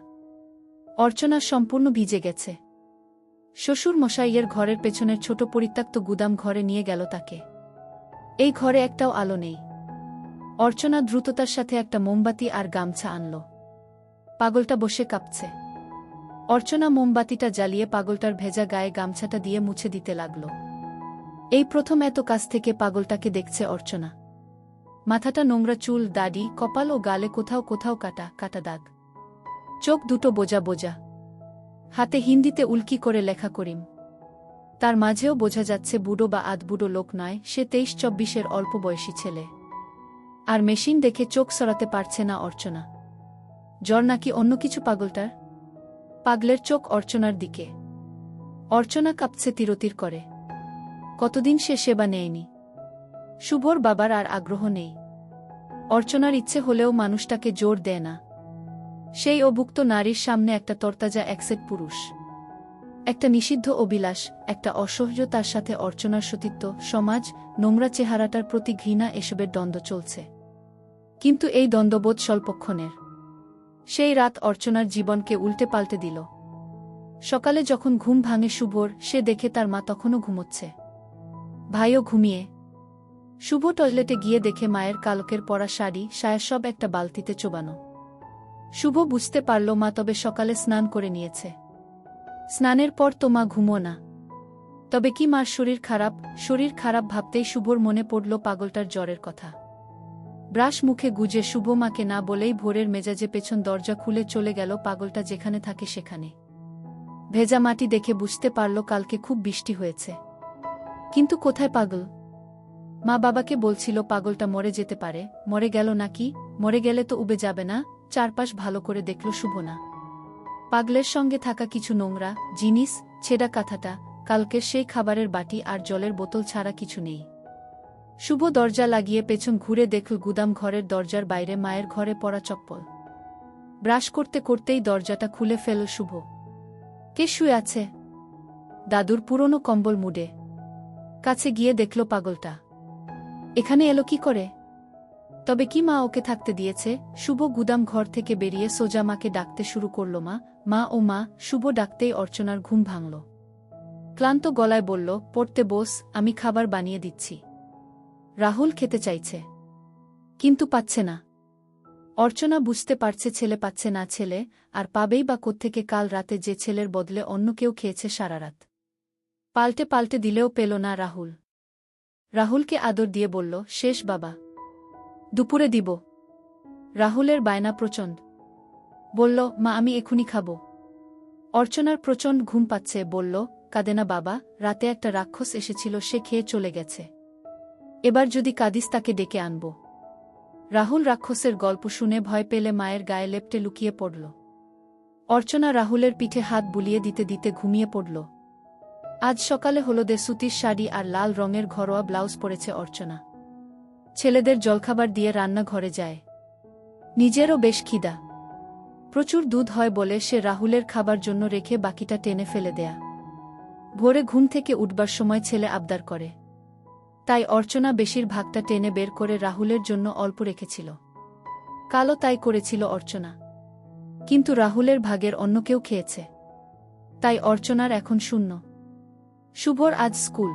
Speaker 1: অর্চনা সম্পূর্ণ ভিজে গেছে। শ্বশুর মশাইয়ের ঘরের পেছনের ছোট পরিত্যক্ত গুদাম ঘরে নিয়ে গেল তাকে। এই ঘরে একটাও আলো নেই। অর্চনা দ্রুততার সাথে একটা মোমবাতি আর গামছা আনল। পাগলটা বসে কাঁপছে। অর্চনা মোমবাতিটা জ্বালিয়ে পাগলটার ভেজা গায়ে গামছাটা দিয়ে মুছে দিতে লাগল। এই প্রথম এত কাছ থেকে পাগলটাকে দেখছে অর্চনা। মাথাটা নোংরা, চুল, দাড়ি, কপাল ও গালে কোথাও কোথাও কাটা কাটা দাগ। চোখ দুটো বোজা বোজা। হাতে হিন্দিতে উল্কি করে লেখা করিম। তার মাঝেও বোঝা যাচ্ছে বুড়ো বা আধবুড়ো লোক নয়, সে 23-24-এর অল্প বয়সী ছেলে। আর মেশিন দেখে চোখ সরাতে পারছে না অর্চনা। জ্বর নাকি অন্য কিছু পাগলটার? পাগলের চোখ অর্চনার দিকে। অর্চনা কাঁপছে তিরতির করে। কতদিন সে সেবা নেয়নি। শুভর বাবার আর আগ্রহ নেই। অর্চনার ইচ্ছে হলেও মানুষটাকে জোর দেয় না। সেই অভুক্ত নারীর সামনে একটা তরতাজা একসেট পুরুষ, একটা নিষিদ্ধ অভিলাষ, একটা অসহ্য, তার সাথে অর্চনার সতীত্ব, সমাজ, নোংরা চেহারাটার প্রতি ঘৃণা, এসবের দ্বন্দ্ব চলছে। কিন্তু এই দ্বন্দ্ববোধ স্বল্পক্ষণের। সেই রাত অর্চনার জীবনকে উল্টে পাল্টে দিল। সকালে যখন ঘুম ভাঙে শুভর, সে দেখে তার মা তখনও ঘুমোচ্ছে, ভাইও ঘুমিয়ে। শুভ টয়লেটে গিয়ে দেখে মায়ের কালকের পরা শাড়ি, সায়া সব একটা বালতিতে চোবানো। শুভ বুঝতে পারল মা তবে সকালে স্নান করে নিয়েছে। স্নানের পর তো মা ঘুমো না। তবে কি মার শরীর খারাপ? শরীর খারাপ ভাবতেই শুভর মনে পড়ল পাগলটার জ্বরের কথা। ব্রাশ মুখে গুজে শুভ মাকে না বলেই ভোরের মেজাজে পেছন দরজা খুলে চলে গেল পাগলটা যেখানে থাকে সেখানে। ভেজা মাটি দেখে বুঝতে পারল কালকে খুব বৃষ্টি হয়েছে। কিন্তু কোথায় পাগল? মা বাবাকে বলছিল পাগলটা মরে যেতে পারে। মরে গেল নাকি? মরে গেলে তো উবে যাবে না। চারপাশ ভালো করে দেখল শুভ না। পাগলের সঙ্গে থাকা কিছু নোংরা জিনিস, ছেঁড়া কাঁথাটা, কালকের সেই খাবারের বাটি আর জলের বোতল ছাড়া কিছু নেই। শুভ দরজা লাগিয়ে পেছন ঘুরে দেখল গুদাম ঘরের দরজার বাইরে মায়ের ঘরে পরা চপ্পল। ব্রাশ করতে করতেই দরজাটা খুলে ফেলল শুভ। কে শুয়ে আছে? দাদুর পুরনো কম্বল মুড়ে। কাছে গিয়ে দেখল পাগলটা। এখানে এলো কি করে? তবে কি মা ওকে থাকতে দিয়েছে? শুভ গুদাম ঘর থেকে বেরিয়ে সোজা মাকে ডাকতে শুরু করল, মা, মা, ও মা। শুভ ডাকতেই অর্চনার ঘুম ভাঙল। ক্লান্ত গলায় বলল, পড়তে বস, আমি খাবার বানিয়ে দিচ্ছি। রাহুল খেতে চাইছে, কিন্তু পাচ্ছে না। অর্চনা বুঝতে পারছে ছেলে পাচ্ছে না, ছেলে আর পাবেই বা কোত্থেকে? কাল রাতে যে ছেলের বদলে অন্য কেউ খেয়েছে সারারাত। পাল্টে পাল্টে দিলেও পেল না রাহুল। রাহুলকে আদর দিয়ে বলল, শেষ বাবা, দুপুরে দিব। রাহুলের বায়না প্রচণ্ড। বলল, মা, আমি এখুনি খাব। অর্চনার প্রচণ্ড ঘুম পাচ্ছে, বলল, কাঁদে না বাবা, রাতে একটা রাক্ষস এসেছিল, সে খেয়ে চলে গেছে। এবার যদি কাঁদিস তাকে ডেকে আনব। রাহুল রাক্ষসের গল্প শুনে ভয় পেলে মায়ের গায়ে লেপ্টে লুকিয়ে পড়ল। অর্চনা রাহুলের পিঠে হাত বুলিয়ে দিতে দিতে ঘুমিয়ে পড়ল। আজ সকালে হলদে সুতির শাড়ি আর লাল রঙের ঘরোয়া ব্লাউজ পরেছে অর্চনা। ছেলেদের জলখাবার দিয়ে রান্নাঘরে যায়। নিজেরও বেশ খিদা। প্রচুর দুধ হয় বলে সে রাহুলের খাবার জন্য রেখে বাকিটা টেনে ফেলে দেয়া। ভোরে ঘুম থেকে উঠবার সময় ছেলে আবদার করে, তাই অর্চনা বেশিরভাগটা টেনে বের করে রাহুলের জন্য অল্প রেখেছিল। কালও তাই করেছিল অর্চনা, কিন্তু রাহুলের ভাগের অন্য কেউ খেয়েছে, তাই অর্চনার এখন শূন্য। শুভর আজ স্কুল।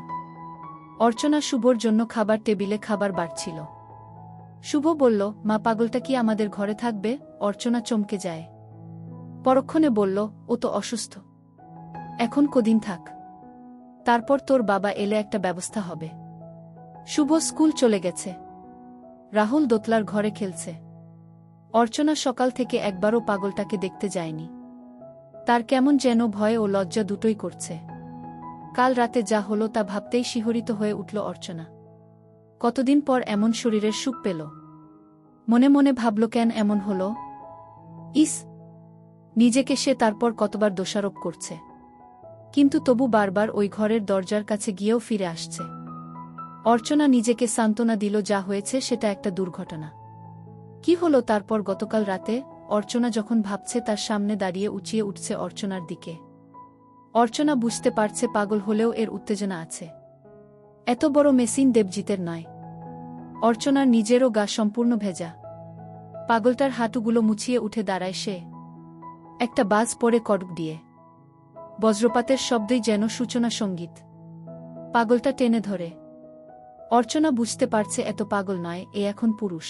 Speaker 1: অর্চনা শুভর জন্য খাবার টেবিলে খাবার বাড়ছিল। শুভ বলল, মা, পাগলটা কি আমাদের ঘরে থাকবে? অর্চনা চমকে যায়। পরক্ষণে বলল, ও তো অসুস্থ, এখন কদিন থাক, তারপর তোর বাবা এলে একটা ব্যবস্থা হবে। শুভ স্কুল চলে গেছে। রাহুল দোতলার ঘরে খেলছে। অর্চনা সকাল থেকে একবারও পাগলটাকে দেখতে যায়নি। তার কেমন যেন ভয় ও লজ্জা দুটোই করছে। কাল রাতে যা হলো তা ভাবতেই শিহরিত হয়ে উঠল অর্চনা। কতদিন পর এমন শরীরের সুখ পেল। মনে মনে ভাবল, কেন এমন হলো? ইস, নিজেকে সে তারপর কতবার দোষারোপ করছে, কিন্তু তবু বারবার ওই ঘরের দরজার কাছে গিয়েও ফিরে আসছে। অর্চনা নিজেকে সান্ত্বনা দিল, যা হয়েছে সেটা একটা দুর্ঘটনা। কি হলো তারপর গতকাল রাতে? অর্চনা যখন ভাবছে, তার সামনে দাঁড়িয়ে উঁচিয়ে উঠছে অর্চনার দিকে। অর্চনা বুঝতে পারছে পাগল হলেও এর উত্তেজনা আছে। এত বড় মেশিন দেবজিতের নয়। অর্চনার নিজেরও গা সম্পূর্ণ ভেজা। পাগলটার হাঁটুগুলো মুছিয়ে উঠে দাঁড়ায় সে। একটা বাজ পড়ে কড়ক দিয়ে। বজ্রপাতের শব্দই যেন সূচনা সঙ্গীত। পাগলটা টেনে ধরে। অর্চনা বুঝতে পারছে এত পাগল নয়, এ এখন পুরুষ।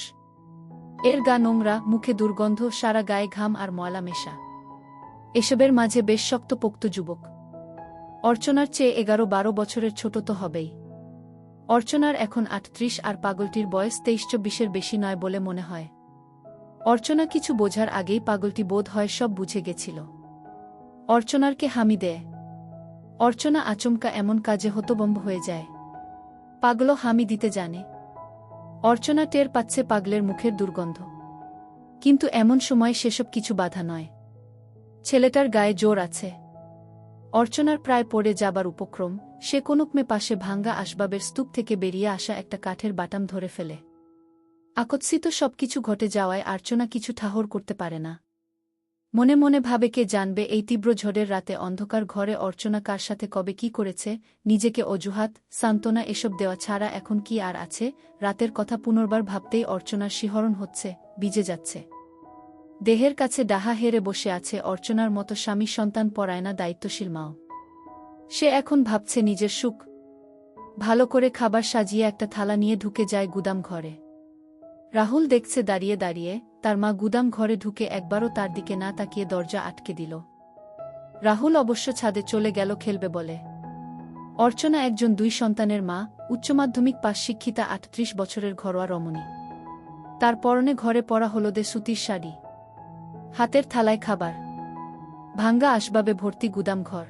Speaker 1: এর গা নোংরা, মুখে দুর্গন্ধ, সারা গায়ে ঘাম আর ময়লা মেশা। এসবের মাঝে বেশ শক্তপোক্ত যুবক। অর্চনার চেয়ে 11-12 বছরের ছোট তো হবেই। অর্চনার এখন 38 আর পাগলটির বয়স 23-24-এর বেশি নয় বলে মনে হয়। অর্চনা কিছু বোঝার আগেই পাগলটি বোধ হয় সব বুঝে গেছিল। অর্চনারকে হামি দেয়। অর্চনা আচমকা এমন কাজে হতভম্ব হয়ে যায়। পাগলও হামি দিতে জানে। অর্চনা টের পাচ্ছে পাগলের মুখের দুর্গন্ধ, কিন্তু এমন সময় সেসব কিছু বাধা নয়। ছেলেটার গায়ে জোর আছে। অর্চনার প্রায় পড়ে যাবার উপক্রম, সে কোনক্রমে পাশে ভাঙ্গা আসবাবের স্তূপ থেকে বেরিয়ে আসা একটা কাঠের বাটাম ধরে ফেলে। আকস্মিত সবকিছু ঘটে যাওয়ায় অর্চনা কিছু ঠাহর করতে পারে না। মনে মনে ভাবে, কে জানবে এই তীব্র ঝড়ের রাতে অন্ধকার ঘরে অর্চনা কার সাথে কবে কি করেছে। নিজেকে অজুহাত, সান্ত্বনা এসব দেওয়া ছাড়া এখন কি আর আছে? রাতের কথা পুনর্বার ভাবতেই অর্চনার শিহরণ হচ্ছে, ভিজে যাচ্ছে। দেহের কাছে ডাহা হেরে বসে আছে অর্চনার মতো স্বামী সন্তান পরায়ণা দায়িত্বশীল মাও। সে এখন ভাবছে নিজের সুখ। ভালো করে খাবার সাজিয়ে একটা থালা নিয়ে ঢুকে যায় গুদাম ঘরে। রাহুল দেখছে দাঁড়িয়ে দাঁড়িয়ে, তার মা গুদাম ঘরে ঢুকে একবারও তার দিকে না তাকিয়ে দরজা আটকে দিল। রাহুল অবশ্য ছাদে চলে গেল খেলবে বলে। অর্চনা একজন 2 সন্তানের মা, উচ্চমাধ্যমিক পাশ শিক্ষিতা, 38 বছরের ঘরোয়া রমণী। তার পরনে ঘরে পরা হলদে সুতির শাড়ি, হাতের থালায় খাবার, ভাঙ্গা আসবাবে ভর্তি গুদাম ঘর।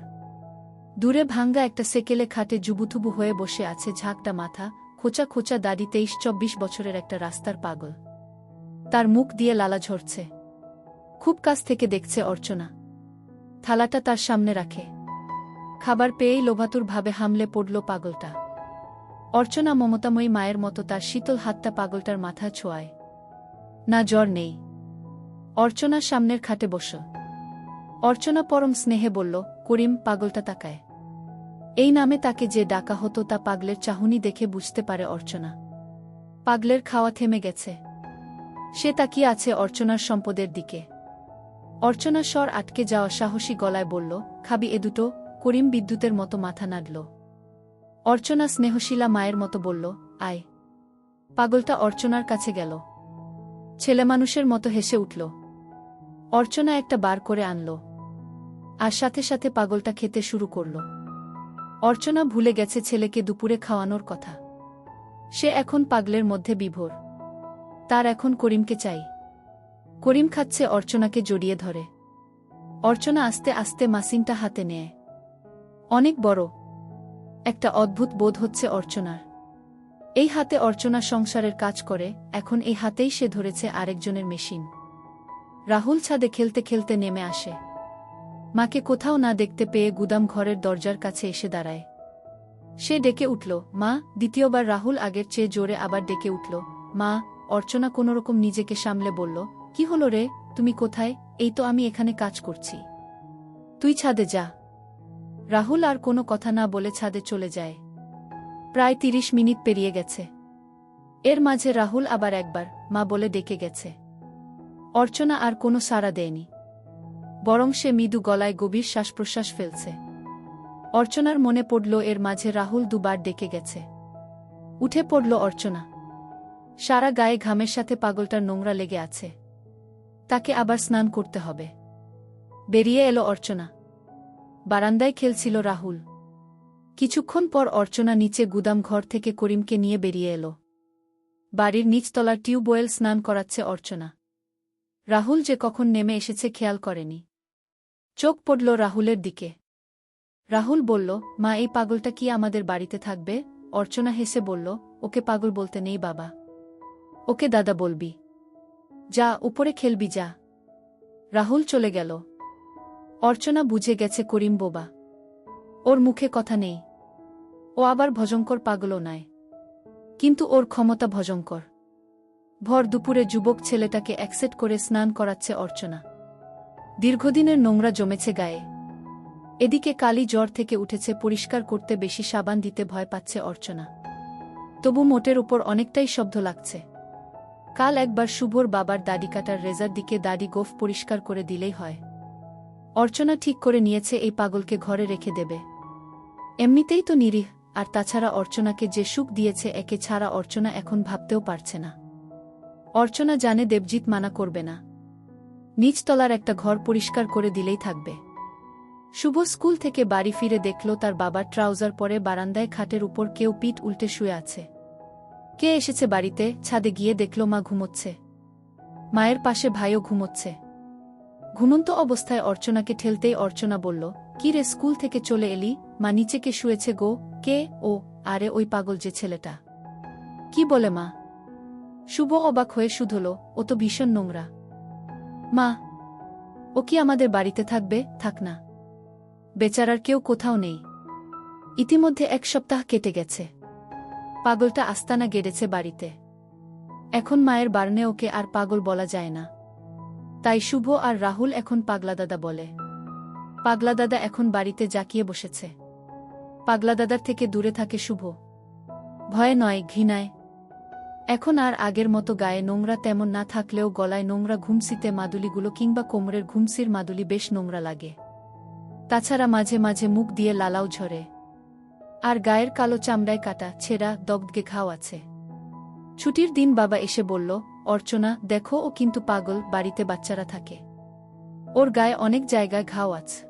Speaker 1: দূরে ভাঙ্গা একটা সেকেলে খাটে জুবুথুবু হয়ে বসে আছে ঝাঁকটা মাথা, খোঁচা খোঁচা দাড়ি, 23-24 বছরের একটা রাস্তার পাগল। তার মুখ দিয়ে লালা ঝরছে। খুব কাছ থেকে দেখছে অর্চনা। থালাটা তার সামনে রাখে। খাবার পেয়েই লোভাতুর ভাবে হামলে পড়ল পাগলটা। অর্চনা মমতাময়ী মায়ের মতো তার শীতল হাতটা পাগলটার মাথা ছোঁয়ায়। না, জ্বর নেই। অর্চনা সামনের খাটে বসল। অর্চনা পরম স্নেহে বলল, করিম। পাগলটা তাকায়। এই নামে তাকে যে ডাকা হতো তা পাগলের চাহনি দেখে বুঝতে পারে অর্চনা। পাগলের খাওয়া থেমে গেছে। সে তাকিয়ে আছে অর্চনার সম্পদের দিকে। অর্চনা স্বর আটকে যাওয়া সাহসী গলায় বলল, খাবি এ দুটো? করিম বিদ্যুতের মতো মাথা নাড়ল। অর্চনা স্নেহশীলা মায়ের মতো বলল, আয়। পাগলটা অর্চনার কাছে গেল। ছেলেমানুষের মতো হেসে উঠল। অর্চনা একটা বার করে আনল। আর সাথে সাথে পাগলটা খেতে শুরু করল। অর্চনা ভুলে গেছে ছেলেকে দুপুরে খাওয়ানোর কথা। সে এখন পাগলের মধ্যে বিভোর। তার এখন করিমকে চাই। করিম খাচ্ছে, অর্চনাকে জড়িয়ে ধরে। অর্চনা আস্তে আস্তে মাসিনটা হাতে নেয়। অনেক বড়। একটা অদ্ভুত বোধ হচ্ছে অর্চনার। এই হাতে অর্চনা সংসারের কাজ করে, এখন এই হাতেই সে ধরেছে আরেকজনের মেশিন। রাহুল ছাদে খেলতে খেলতে নেমে আসে। মাকে কোথাও না দেখতে পেয়ে গুদাম ঘরের দরজার কাছে এসে দাঁড়ায়। সে ডেকে উঠল, মা। দ্বিতীয়বার রাহুল আগের চেয়ে জোরে আবার ডেকে উঠল, মা। অর্চনা কোনোরকম নিজেকে সামলে বলল, কি হলো রে? তুমি কোথায়? এই তো আমি এখানে কাজ করছি। তুই ছাদে যা। রাহুল আর কোনো কথা না বলে ছাদে চলে যায়। প্রায় 30 মিনিট পেরিয়ে গেছে। এর মাঝে রাহুল আবার একবার মা বলে ডেকে গেছে। অর্চনা আর কোনো সাড়া দেয়নি, বরং সে মৃদু গলায় গভীর শ্বাসপ্রশ্বাস ফেলছে। অর্চনার মনে পড়ল এর মাঝে রাহুল দুবার ডেকে গেছে। উঠে পড়ল অর্চনা। সারা গায়ে ঘামের সাথে পাগলটার নোংরা লেগে আছে। তাকে আবার স্নান করতে হবে। বেরিয়ে এলো অর্চনা। বারান্দায় খেলছিল রাহুল। কিছুক্ষণ পর অর্চনা নিচে গুদাম ঘর থেকে করিমকে নিয়ে বেরিয়ে এলো। বাড়ির নিচতলার টিউবওয়েল স্নান করাচ্ছে অর্চনা। রাহুল যে কখন নেমে এসেছে খেয়াল করেনি। চোখ পড়ল রাহুলের দিকে। রাহুল বলল, মা, এই পাগলটা কি আমাদের বাড়িতে থাকবে? অর্চনা হেসে বলল, ওকে পাগল বলতে নেই বাবা। ওকে দাদা বলবি। যা, উপরে খেলবি যা। রাহুল চলে গেল। অর্চনা বুঝে গেছে করিম বোবা। ওর মুখে কথা নেই। ও আবার ভয়ঙ্কর পাগলও নয়, কিন্তু ওর ক্ষমতা ভয়ঙ্কর। ভর দুপুরে যুবক ছেলেটাকে অ্যাকসেপ্ট করে স্নান করাচ্ছে অর্চনা। দীর্ঘদিনের নোংরা জমেছে গায়ে। এদিকে কালি জ্বর থেকে উঠেছে, পরিষ্কার করতে বেশি সাবান দিতে ভয় পাচ্ছে অর্চনা। তবু মোটের উপর অনেকটাই শব্দ লাগছে। কাল একবার শুভর বাবার দাড়ি কাটার রেজার দিকে দাড়ি গোফ পরিষ্কার করে দিলেই হয়। অর্চনা ঠিক করে নিয়েছে এই পাগলকে ঘরে রেখে দেবে। এমনিতেই তো নিরীহ, আর তাছাড়া অর্চনাকে যে সুখ দিয়েছে একে ছাড়া অর্চনা এখন ভাবতেও পারছে না। অর্চনা জানে দেবজিৎ মানা করবে না। নিচতলার একটা ঘর পরিষ্কার করে দিলেই থাকবে। শুভ স্কুল থেকে বাড়ি ফিরে দেখল তার বাবার ট্রাউজার পরে বারান্দায় খাটের উপর কেউ পিঠ উল্টে শুয়ে আছে। কে এসেছে বাড়িতে? ছাদে গিয়ে দেখল মা ঘুমোচ্ছে। মায়ের পাশে ভাইও ঘুমোচ্ছে। ঘুমন্ত অবস্থায় অর্চনাকে ঠেলতেই অর্চনা বলল, কি রে, স্কুল থেকে চলে এলি? মা, নিচে কে শুয়েছে গো? কে? ও, আরে ওই পাগল যে ছেলেটা। কি বলে মা? শুভ অবাক হয়ে শুধল, ও তো ভীষণ নোংরা। মা, ও কি আমাদের বাড়িতে থাকবে? থাক না। বেচারার কেউ কোথাও নেই। ইতিমধ্যে 1 সপ্তাহ কেটে গেছে। পাগলটা আস্তানা গেড়েছে বাড়িতে। এখন মায়ের বারণে ওকে আর পাগল বলা যায় না। তাই শুভ আর রাহুল এখন পাগলা দাদা বলে। পাগলা দাদা এখন বাড়িতে জাকিয়ে বসেছে। পাগলা দাদার থেকে দূরে থাকে শুভ। ভয়ে নয়, ঘৃণায়। এখন আর আগের মতো গায়ে নোংরা তেমন না থাকলেও গলায় নোংরা ঘুমসিতে মাদুলিগুলো কিংবা কোমরের ঘুমসির মাদুলি বেশ নোংরা লাগে। তাছাড়া মাঝে মাঝে মুখ দিয়ে লালাও ঝরে। আর গায়ের কালো চামড়ায় কাটা, ছেঁড়া, দগদগে ঘাও আছে। ছুটির দিন বাবা এসে বলল, অর্চনা দেখো, ও কিন্তু পাগল, বাড়িতে বাচ্চারা থাকে। ওর গায়ে অনেক জায়গায় ঘাও আছে।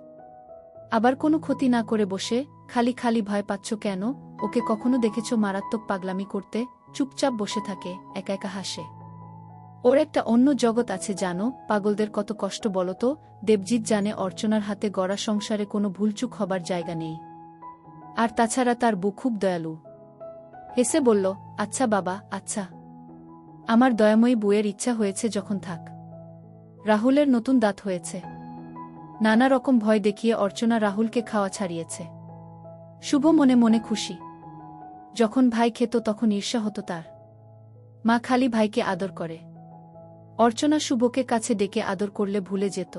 Speaker 1: আবার কোনো ক্ষতি না করে বসে খালি খালি ভয় পাচ্ছ কেন? ওকে কখনো দেখেছ মারাত্মক পাগলামি করতে? চুপচাপ বসে থাকে, একা একা হাসে। ওর একটা অন্য জগৎ আছে জানো? পাগলদের কত কষ্ট বলো তো? দেবজিৎ জানে অর্চনার হাতে গড়া সংসারে কোনো ভুলচুক হবার জায়গা নেই। আর তাছাড়া তার বউ খুব দয়ালু। হেসে বলল, আচ্ছা বাবা, আচ্ছা। আমার দয়াময়ী বউয়ের ইচ্ছা হয়েছে যখন থাক। রাহুলের নতুন দাঁত হয়েছে। নানা রকম ভয় দেখিয়ে অর্চনা রাহুলকে খাওয়া ছাড়িয়েছে। শুভ মনে মনে খুশি। যখন ভাই খেত তখন ঈর্ষা হতো তার। মা খালি ভাইকে আদর করে। অর্চনা শুভকে কাছে ডেকে আদর করলে ভুলে যেত।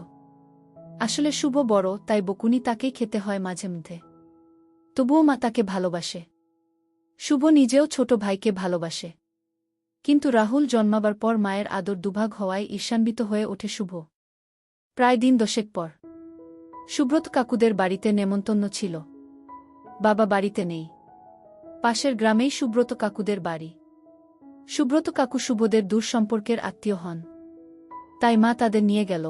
Speaker 1: আসলে শুভ বড়, তাই বকুনি তাকেই খেতে হয় মাঝে মধ্যে। তবুও মা তাকে ভালোবাসে। শুভ নিজেও ছোট ভাইকে ভালোবাসে। কিন্তু রাহুল জন্মাবার পর মায়ের আদর দুভাগ হওয়ায় ঈর্ষান্বিত হয়ে ওঠে শুভ। প্রায় দিন 10 পর সুব্রত কাকুদের বাড়িতে নেমন্তন্ন ছিল। বাবা বাড়িতে নেই। পাশের গ্রামেই সুব্রত কাকুদের বাড়ি। সুব্রত কাকু শুভদের দূর সম্পর্কের আত্মীয় হন। তাই মা তাদের নিয়ে গেল।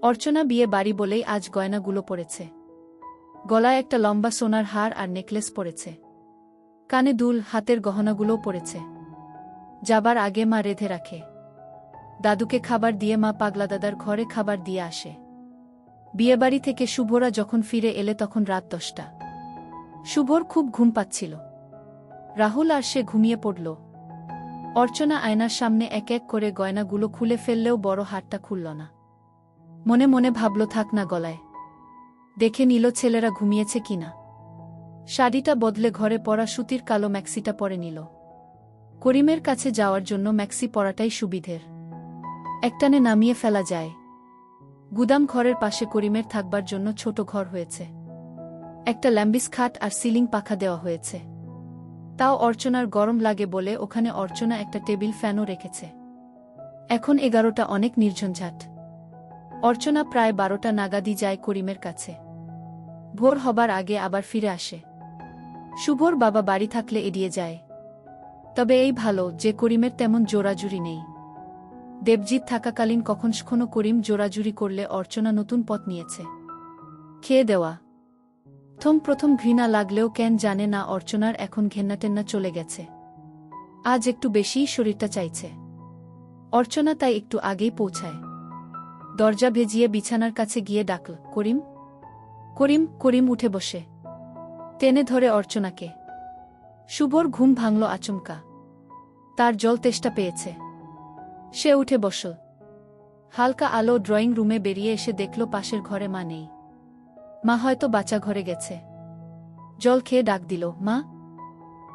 Speaker 1: অর্চনা বিয়ে বাড়ি বলেই আজ গয়নাগুলো পরেছে। গলায় একটা লম্বা সোনার হার আর নেকলেস পরেছে। কানে দুল, হাতের গহনাগুলোও পরেছে। যাবার আগে মা রেঁধে রাখে। দাদুকে খাবার দিয়ে মা পাগলা দাদার ঘরে খাবার দিয়ে আসে। বিয়েবাড়ি থেকে শুভরা যখন ফিরে এলে তখন রাত 10টা। শুভর খুব ঘুম পাচ্ছিল। রাহুল আর সে ঘুমিয়ে পড়ল। অর্চনা আয়নার সামনে এক এক করে গয়নাগুলো খুলে ফেললেও বড় হারটা খুলল না। মনে মনে ভাবল থাক না গলায়। দেখে নিল ছেলেরা ঘুমিয়েছে কিনা। শাড়িটা বদলে ঘরে পরা সুতির কালো ম্যাক্সিটা পরে নিল। করিমের কাছে যাওয়ার জন্য ম্যাক্সি পরাটাই সুবিধের। একটানে নামিয়ে ফেলা যায়। গুদাম ঘরের পাশে করিমের থাকবার জন্য ছোট ঘর হয়েছে। একটা ল্যাম্বিস খাট আর সিলিং পাখা দেওয়া হয়েছে। তাও অর্চনার গরম লাগে বলে ওখানে অর্চনা একটা টেবিল ফ্যানও রেখেছে। এখন 11টা, অনেক নির্ঝঞ্ঝাট। অর্চনা প্রায় 12টা নাগাদই যায় করিমের কাছে। ভোর হবার আগে আবার ফিরে আসে। শুভর বাবা বাড়ি থাকলে এড়িয়ে যায়। তবে এই ভালো যে করিমের তেমন জোরাজুরি নেই। দেবজিৎ থাকাকালীন কখনো করিম জোরাজুরি করলে অর্চনা নতুন পথ নিয়েছে। খেয়ে দেওয়া। প্রথম ঘৃণা লাগলেও কেন জানে না অর্চনার এখন ঘেন্নাটেন্না চলে গেছে। আজ একটু বেশিই শরীরটা চাইছে। অর্চনা তাই একটু আগেই পৌঁছায়। দরজা ভেজিয়ে বিছানার কাছে গিয়ে ডাকল, করিম। করিম করিম উঠে বসে। টেনে ধরে অর্চনাকে। শুভর ঘুম ভাঙল আচমকা। তার জল তেষ্টা পেয়েছে। সে উঠে বসল। হালকা আলো ড্রয়িং রুমে বেরিয়ে এসে দেখল পাশের ঘরে মা নেই। মা হয়তো বাচ্চা ঘরে গেছে। জল খেয়ে ডাক দিল, মা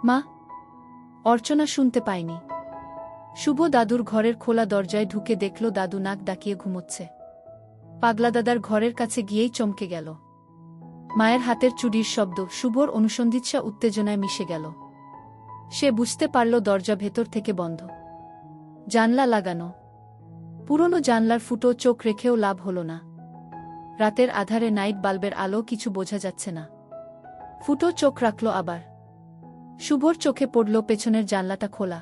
Speaker 1: মা। অর্চনা শুনতে পায়নি। শুভ দাদুর ঘরের খোলা দরজায় ঢুকে দেখল দাদু নাক ডাকিয়ে ঘুমোচ্ছে। পাগলা দাদার ঘরের কাছে গিয়েই চমকে গেল। মায়ের হাতের চুড়ির শব্দ শুভর অনুসন্ধিৎসা উত্তেজনায় মিশে গেল। সে বুঝতে পারল দরজা ভেতর থেকে বন্ধ। জানলা লাগানো। পুরনো জানলার ফুটো চোখ রেখেও লাভ হল না। রাতের আধারে নাইট বাল্বের আলো কিছু বোঝা যাচ্ছে না। ফুটো চোখ রাখল আবার। শুভর চোখে পড়ল পেছনের জানলাটা খোলা।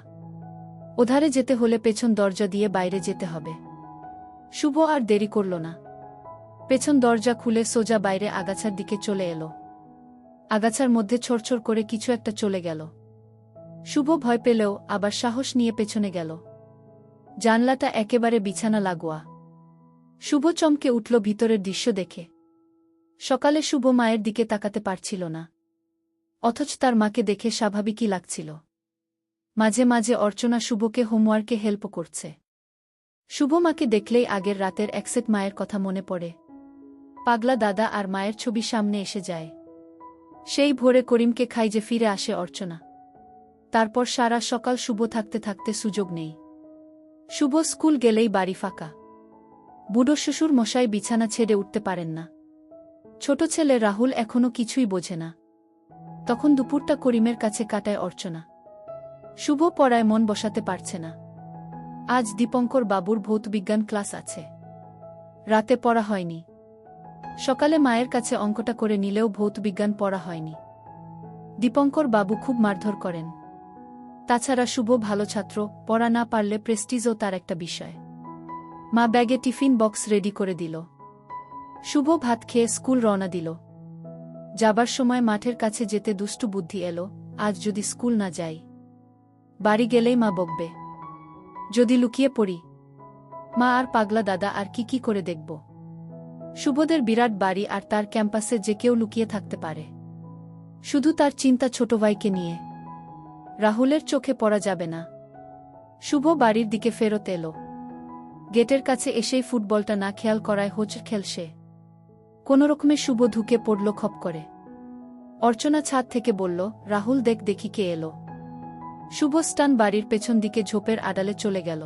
Speaker 1: ওধারে যেতে হলে পেছন দরজা দিয়ে বাইরে যেতে হবে। শুভ আর দেরি করল না। পেছন দরজা খুলে সোজা বাইরে আগাছার দিকে চলে এলো। আগাছার মধ্যে ছড়ছড় করে কিছু একটা চলে গেল। শুভ ভয় পেলেও আবার সাহস নিয়ে পেছনে গেল। জানলাটা একেবারে বিছানা লাগোয়া। শুভ চমকে উঠল ভিতরের দৃশ্য দেখে। সকালে শুভ মায়ের দিকে তাকাতে পারছিল না। অথচ তার মাকে দেখে স্বাভাবিকই লাগছিল। মাঝে মাঝে অর্চনা শুভকে হোমওয়ার্কে হেল্প করছে। শুভ মাকে দেখলেই আগের রাতের একসেট মায়ের কথা মনে পড়ে। পাগলা দাদা আর মায়ের ছবি সামনে এসে যায়। সেই ভোরে করিমকে খাইজে ফিরে আসে অর্চনা। তারপর সারা সকাল শুভ থাকতে থাকতে সুযোগ নেই। শুভ স্কুল গেলেই বাড়ি ফাঁকা। বুড়ো শ্বশুর মশাই বিছানা ছেড়ে উঠতে পারেন না। ছোট ছেলে রাহুল এখনো কিছুই বোঝে না। তখন দুপুরটা করিমের কাছে কাটায় অর্চনা। শুভ পড়ায় মন বসাতে পারছে না। আজ দীপঙ্কর বাবুর ভৌতবিজ্ঞান ক্লাস আছে। রাতে পড়া হয়নি। সকালে মায়ের কাছে অঙ্কটা করে নিলেও ভৌতবিজ্ঞান পড়া হয়নি। দীপঙ্কর বাবু খুব মারধর করেন। তাছাড়া শুভ ভালো ছাত্র, পড়া না পারলে প্রেস্টিজও তার একটা বিষয়। মা ব্যাগে টিফিন বক্স রেডি করে দিল। শুভ ভাত খেয়ে স্কুল রওনা দিল। যাবার সময় মাঠের কাছে যেতে দুষ্টু বুদ্ধি এলো, আজ যদি স্কুল না যাই, বাড়ি গেলেই মা বকবে। যদি লুকিয়ে পড়ি, মা আর পাগলা দাদা আর কি করে দেখব। শুভদের বিরাট বাড়ি আর তার ক্যাম্পাসে যে কেউ লুকিয়ে থাকতে পারে। শুধু তার চিন্তা ছোট ভাইকে নিয়ে। রাহুলের চোখে পড়া যাবে না। শুভ বাড়ির দিকে ফেরত এলো। গেটের কাছে এসেই ফুটবলটা না খেয়াল করায় হোঁচট খেলছে। কোনোরকমে শুভ ঢুকে পড়ল খপ করে। অর্চনা ছাদ থেকে বলল, রাহুল দেখ দেখি কে এলো। শুভ স্টান বাড়ির পেছন দিকে ঝোপের আড়ালে চলে গেল।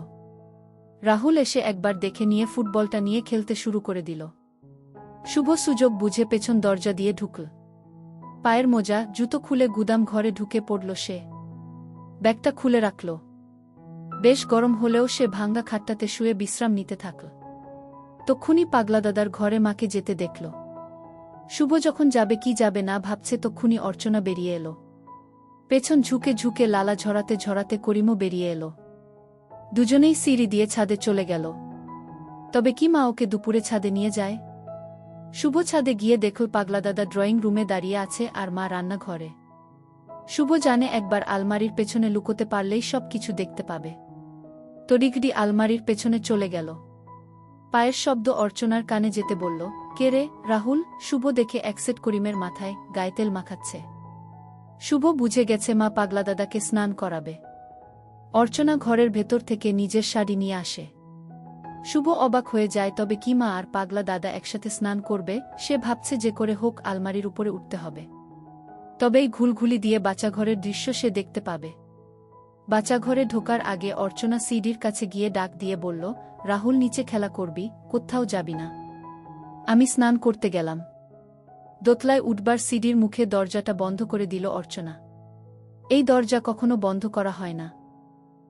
Speaker 1: রাহুল এসে একবার দেখে নিয়ে ফুটবলটা নিয়ে খেলতে শুরু করে দিল। শুভ সুযোগ বুঝে পেছন দরজা দিয়ে ঢুকল। পায়ের মোজা জুতো খুলে গুদাম ঘরে ঢুকে পড়ল সে। ব্যাগটা খুলে রাখল। বেশ গরম হলেও সে ভাঙ্গা খাটটাতে শুয়ে বিশ্রাম নিতে থাকল। তক্ষুনি পাগলা দাদার ঘরে মাকে যেতে দেখল। শুভ যখন যাবে কি যাবে না ভাবছে তক্ষুনি অর্চনা বেরিয়ে এলো। পেছন ঝুঁকে ঝুঁকে লালা ঝরাতে ঝরাতে করিমও বেরিয়ে এলো। দুজনেই সিঁড়ি দিয়ে ছাদে চলে গেল। তবে কি মা ওকে দুপুরে ছাদে নিয়ে যায়? শুভ ছাদে গিয়ে দেখল পাগলা দাদা ড্রয়িং রুমে দাঁড়িয়ে আছে আর মা রান্নাঘরে। শুভ জানে একবার আলমারির পেছনে লুকোতে পারলেই সব কিছু দেখতে পাবে। তড়িঘড়ি আলমারির পেছনে চলে গেল। পায়ের শব্দ অর্চনার কানে যেতে বলল, কে রে রাহুল? শুভ দেখে একসেট করিমের মাথায় গায়ে তেল মাখাচ্ছে। শুভ বুঝে গেছে মা পাগলা দাদাকে স্নান করাবে। অর্চনা ঘরের ভেতর থেকে নিজের শাড়ি নিয়ে আসে। শুভ অবাক হয়ে যায়, তবে কি মা আর পাগলা দাদা একসাথে স্নান করবে? সে ভাবছে যে করে হোক আলমারির উপরে উঠতে হবে, তবেই ঘুলঘুলি দিয়ে বাচ্চাঘরের দৃশ্য সে দেখতে পাবে। বাচ্চাঘরে ঢোকার আগে অর্চনা সিডির কাছে গিয়ে ডাক দিয়ে বলল, রাহুল নিচে খেলা করবি, কোথাও যাবি না। আমি স্নান করতে গেলাম। দোতলায় উঠবার সিডির মুখে দরজাটা বন্ধ করে দিল অর্চনা। এই দরজা কখনো বন্ধ করা হয় না।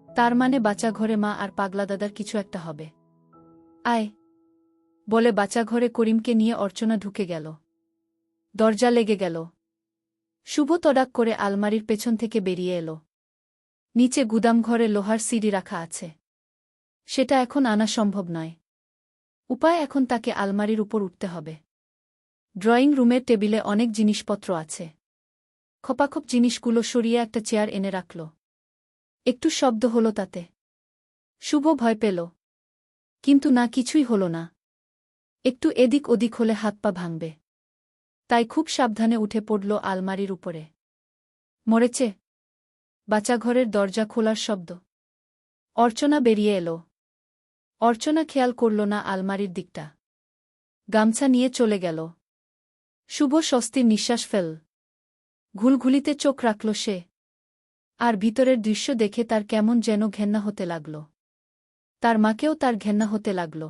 Speaker 1: তার মানে বাচ্চাঘরে মা আর পাগলা দাদার কিছু একটা হবে। আয় বলে বাচ্চাঘরে করিমকে নিয়ে অর্চনা ঢুকে গেল। দরজা লেগে গেল। শুভ তড়াক করে আলমারির পেছন থেকে বেরিয়ে এলো। নিচে গুদামঘরে লোহার সিডি রাখা আছে। সেটা এখন আনা সম্ভব নয়। উপায় এখন তাকে আলমারির উপর উঠতে হবে। ড্রয়িং রুমের টেবিলে অনেক জিনিসপত্র আছে। খোপাখোপ জিনিসগুলো সরিয়ে একটা চেয়ার এনে রাখল। একটু শব্দ হলো তাতে। শুভ ভয় পেল, কিন্তু না, কিছুই হলো না। একটু এদিক ওদিক হলে হাত পা ভাঙবে, তাই খুব সাবধানে উঠে পড়ল আলমারির উপরে। মরেছে। বাচ্চাঘরের দরজা খোলার শব্দ। অর্চনা বেরিয়ে এলো। অর্চনা খেয়াল করল না আলমারির দিকটা। গামছা নিয়ে চলে গেল। শুভ স্বস্তির নিঃশ্বাস ফেল। ঘুলঘুলিতে চোখ রাখল সে। আর ভিতরের দৃশ্য দেখে তার কেমন যেন ঘেন্না হতে লাগল। তার মাকেও তার ঘেন্না হতে লাগল।